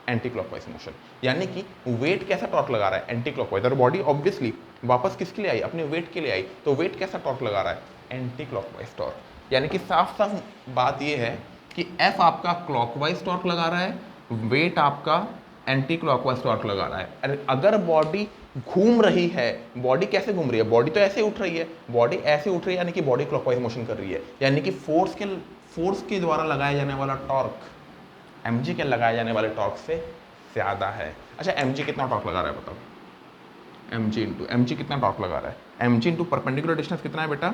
एंटी क्लॉकवाइज मोशन। यानी कि वेट कैसा टॉर्क लगा रहा है? Anti clockwise. और बॉडी ऑब्वियसली वापस किसके लिए आई? अपने वेट के लिए आई। तो वेट कैसा टॉर्क लगा रहा है? Anti clockwise torque. यानी कि साफ साफ बात यह है कि एफ आपका क्लॉकवाइज टॉर्क लगा रहा है, वेट आपका एंटी क्लॉकवाइज टॉर्क लगा रहा है। अगर बॉडी घूम रही है, बॉडी कैसे घूम रही है? बॉडी तो ऐसे उठ रही है, बॉडी ऐसे उठ रही है, यानी कि बॉडी क्लॉकवाइज मोशन कर रही है। यानी कि फोर्स के द्वारा लगाया जाने वाला टॉर्क mg के लगाए जाने वाले टॉर्क से ज़्यादा है। अच्छा, mg कितना टॉर्क लगा रहा है बताओ? mg कितना टॉर्क लगा रहा है? mg इंटू परपेंडिकुलर डिस्टेंस कितना है बेटा?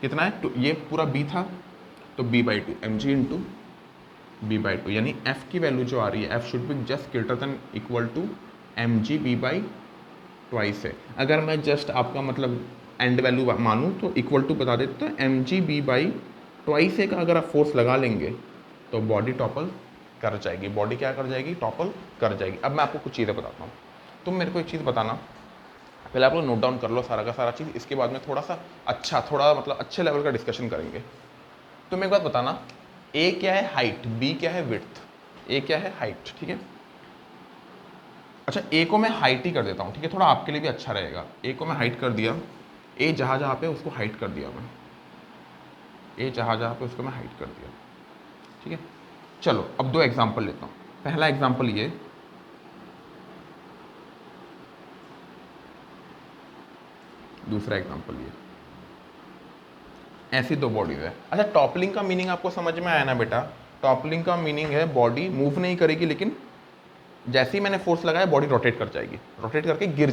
कितना है? तो ये पूरा b था, तो b/2 mg इंटू b/2, यानी f की वैल्यू जो आ रही है, f should be just greater than equal to mg b/2 है। अगर मैं जस्ट आपका मतलब एंड वैल्यू मानूँ तो इक्वल टू बता देते, तो mg b/2 का अगर आप फोर्स लगा लेंगे तो बॉडी टॉपल कर जाएगी। बॉडी क्या कर जाएगी? टॉपल कर जाएगी। अब मैं आपको कुछ चीज़ें बताता हूँ, तुम मेरे को एक चीज़ बताना, पहले आप लोग नोट डाउन कर लो सारा का सारा चीज़, इसके बाद में थोड़ा मतलब अच्छे लेवल का डिस्कशन करेंगे। तुम एक बात बताना, ए क्या है? हाइट। बी क्या है? विड्थ। ए क्या है? हाइट, ठीक है। अच्छा, ए को मैं हाइट ही कर देता हूँ, ठीक है, थोड़ा आपके लिए भी अच्छा रहेगा। ए को मैं हाइट कर दिया, ए जहाँ पे उसको हाइट कर दिया मैं, ए जहाँ पे उसको मैं हाइट कर दिया, ठीक है। चलो अब दो एग्जाम्पल लेता हूँ। पहला एग्जाम्पल ये, दूसरा एग्जाम्पल ये, ऐसी दो बॉडीज है। अच्छा, टॉपलिंग का मीनिंग आपको समझ में आया ना बेटा? टॉपलिंग का मीनिंग है बॉडी मूव नहीं करेगी, लेकिन जैसे ही मैंने फोर्स लगाया बॉडी रोटेट कर जाएगी, रोटेट करके गिर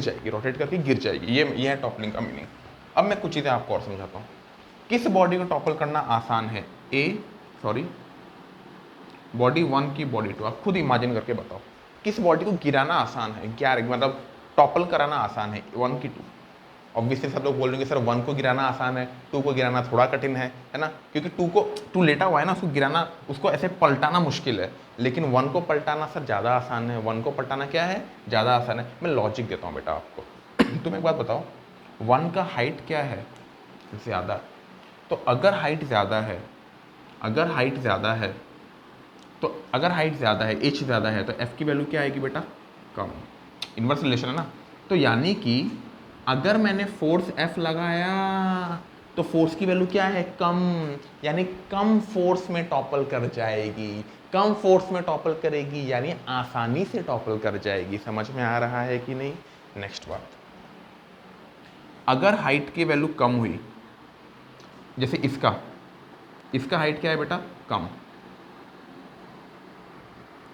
जाएगी, ये है टॉपलिंग का मीनिंग। अब मैं कुछ चीज़ें आपको और समझाता हूँ। किस बॉडी को टॉपल करना आसान है? बॉडी 1 की बॉडी 2, आप खुद इमेजिन करके बताओ किस बॉडी को गिराना आसान है, क्या मतलब टॉपल कराना आसान है? 1 की 2। ऑब्वियसली सब लोग बोल रहे हैं सर 1 को गिराना आसान है, 2 को गिराना थोड़ा कठिन है ना, क्योंकि 2 लेटा हुआ है ना, उसको गिराना, उसको ऐसे पलटाना मुश्किल है। लेकिन 1 को पलटाना सर ज़्यादा आसान है। 1 को पलटाना क्या है? ज़्यादा आसान है। मैं लॉजिक देता हूँ बेटा आपको। तुम एक बात बताओ, 1 का हाइट क्या है? ज़्यादा। तो अगर हाइट ज़्यादा है, एच ज़्यादा है, तो एफ की वैल्यू क्या आएगी बेटा? कम। इन्वर्स रिलेशन है ना। तो यानी कि अगर मैंने फोर्स एफ लगाया तो फोर्स की वैल्यू क्या है? कम। यानी कम फोर्स में टॉपल कर जाएगी, कम फोर्स में टॉपल करेगी, यानी आसानी से टॉपल कर जाएगी। समझ में आ रहा है कि नहीं? नेक्स्ट बात, अगर हाइट की वैल्यू कम हुई, जैसे इसका हाइट क्या है बेटा, कम,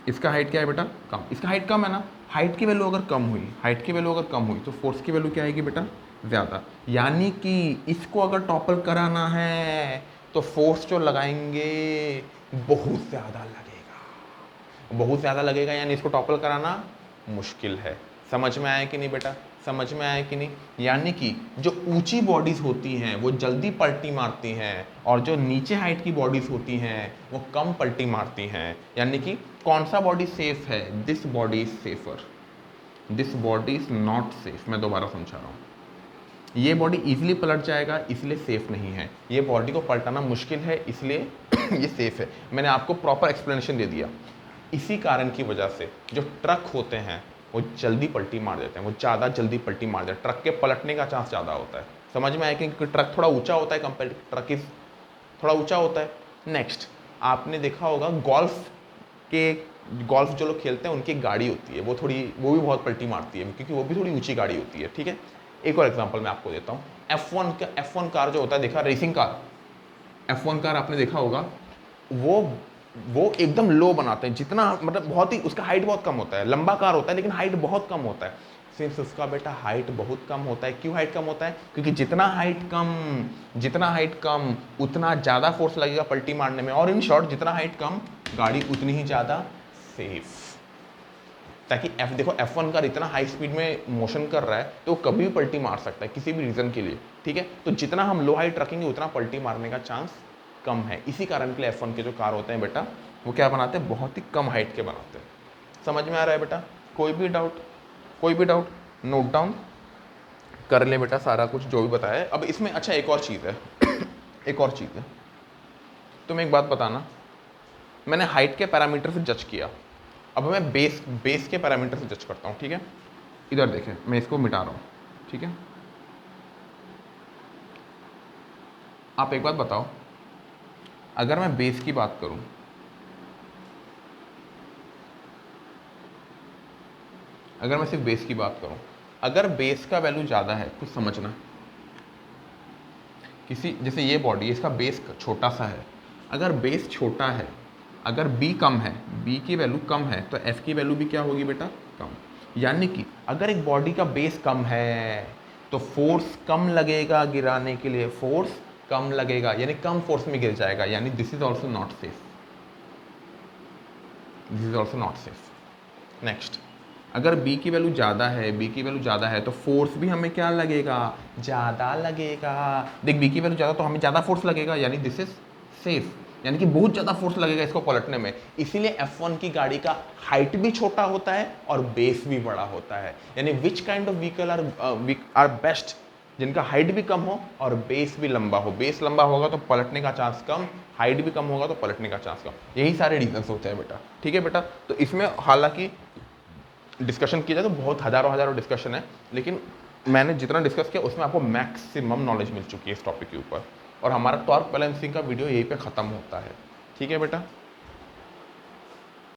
इसका हाइट क्या है बेटा, कम, इसका हाइट कम है ना, हाइट की वैल्यू अगर कम हुई, हाइट की वैल्यू अगर कम हुई तो फोर्स की वैल्यू क्या आएगी बेटा, ज़्यादा। यानी कि इसको अगर टॉपल कराना है तो फोर्स जो लगाएंगे बहुत ज़्यादा लगेगा, बहुत ज़्यादा लगेगा, यानी इसको टॉपल कराना मुश्किल है। समझ में आया कि नहीं बेटा, समझ में आया कि नहीं। यानी कि जो ऊंची बॉडीज होती हैं वो जल्दी पलटी मारती हैं, और जो नीचे हाइट की बॉडीज होती हैं वो कम पलटी मारती हैं। यानी कि कौन सा बॉडी सेफ है, this body is safer, this body is not safe. मैं दोबारा समझा रहा हूँ, ये बॉडी इजीली पलट जाएगा इसलिए सेफ नहीं है, ये बॉडी को पलटाना मुश्किल है इसलिए ये सेफ है। मैंने आपको प्रॉपर एक्सप्लेनेशन दे दिया। इसी कारण की वजह से जो ट्रक होते हैं वो जल्दी पलटी मार देते हैं, वो ज़्यादा जल्दी पलटी मार देते हैं, ट्रक के पलटने का चांस ज़्यादा होता है। समझ में आया कि ट्रक थोड़ा ऊंचा होता है, कंपेयर ट्रक इज थोड़ा ऊंचा होता है। नेक्स्ट, आपने देखा होगा गोल्फ जो लोग खेलते हैं उनकी गाड़ी होती है, वो भी बहुत पलटी मारती है क्योंकि वो भी थोड़ी ऊंची गाड़ी होती है। ठीक है, एक और एग्जांपल मैं आपको देता हूँ। F1 कार जो होता है, देखा, रेसिंग कार, F1 कार आपने देखा होगा, वो एकदम लो बनाते हैं, जितना मतलब बहुत ही, उसका हाइट बहुत कम होता है, लंबा कार होता है लेकिन हाइट बहुत कम होता है। सिंस उसका बेटा हाइट बहुत कम होता है, क्यों हाइट कम होता है, क्योंकि जितना हाइट कम उतना ज़्यादा फोर्स लगेगा पलटी मारने में, और इन शॉर्ट जितना हाइट कम गाड़ी उतनी ही ज़्यादा सेफ। ताकि देखो F1 कार इतना हाई स्पीड में मोशन कर रहा है तो वो कभी भी पलटी मार सकता है किसी भी रीज़न के लिए। ठीक है, तो जितना हम लो हाइट रखेंगे उतना पलटी मारने का चांस कम है। इसी कारण के लिए F1 के जो कार होते हैं बेटा वो क्या बनाते हैं, बहुत ही कम हाइट के बनाते हैं। समझ में आ रहा है बेटा, कोई भी डाउट नोट डाउन कर ले बेटा, सारा कुछ जो भी बताया है। अब इसमें अच्छा एक और चीज़ है, तुम एक बात बताना, मैंने हाइट के पैरामीटर से जज किया, अब मैं बेस के पैरामीटर से जज करता हूँ। ठीक है, इधर देखें, मैं इसको मिटा रहा हूँ। ठीक है, आप एक बात बताओ, अगर मैं बेस की बात करूँ, अगर मैं सिर्फ बेस की बात करूँ, अगर बेस का वैल्यू ज़्यादा है, कुछ समझना, जैसे ये बॉडी, इसका बेस छोटा सा है, अगर बेस छोटा है, अगर बी कम है, बी की वैल्यू कम है तो एफ की वैल्यू भी क्या होगी बेटा, कम। यानी कि अगर एक बॉडी का बेस कम है तो फोर्स कम लगेगा गिराने के लिए, फोर्स कम लगेगा यानी कम फोर्स में गिर जाएगा, यानी this is also not safe, this is also not safe. Next, अगर b की वैल्यू ज़्यादा है तो फोर्स भी हमें क्या लगेगा, ज़्यादा लगेगा। देख, b की वैल्यू ज़्यादा तो हमें ज़्यादा फोर्स लगेगा, यानी दिस इज सेफ, यानी कि बहुत ज़्यादा फोर्स लगेगा इसको पलटने में। इसीलिए F1 की गाड़ी का हाइट भी छोटा होता है और बेस भी बड़ा होता है। यानी which kind of vehicle are best, जिनका हाइट भी कम हो और बेस भी लंबा हो। बेस लंबा होगा तो पलटने का चांस कम, हाइट भी कम होगा तो पलटने का चांस कम। यही सारे रीजंस होते हैं बेटा। ठीक है बेटा, तो इसमें हालांकि डिस्कशन किया जाए तो बहुत हज़ारों डिस्कशन है, लेकिन मैंने जितना डिस्कस किया उसमें आपको मैक्सिमम नॉलेज मिल चुकी है इस टॉपिक के ऊपर, और हमारा टॉर्क बैलेंसिंग का वीडियो यहीं पे ख़त्म होता है। ठीक है बेटा।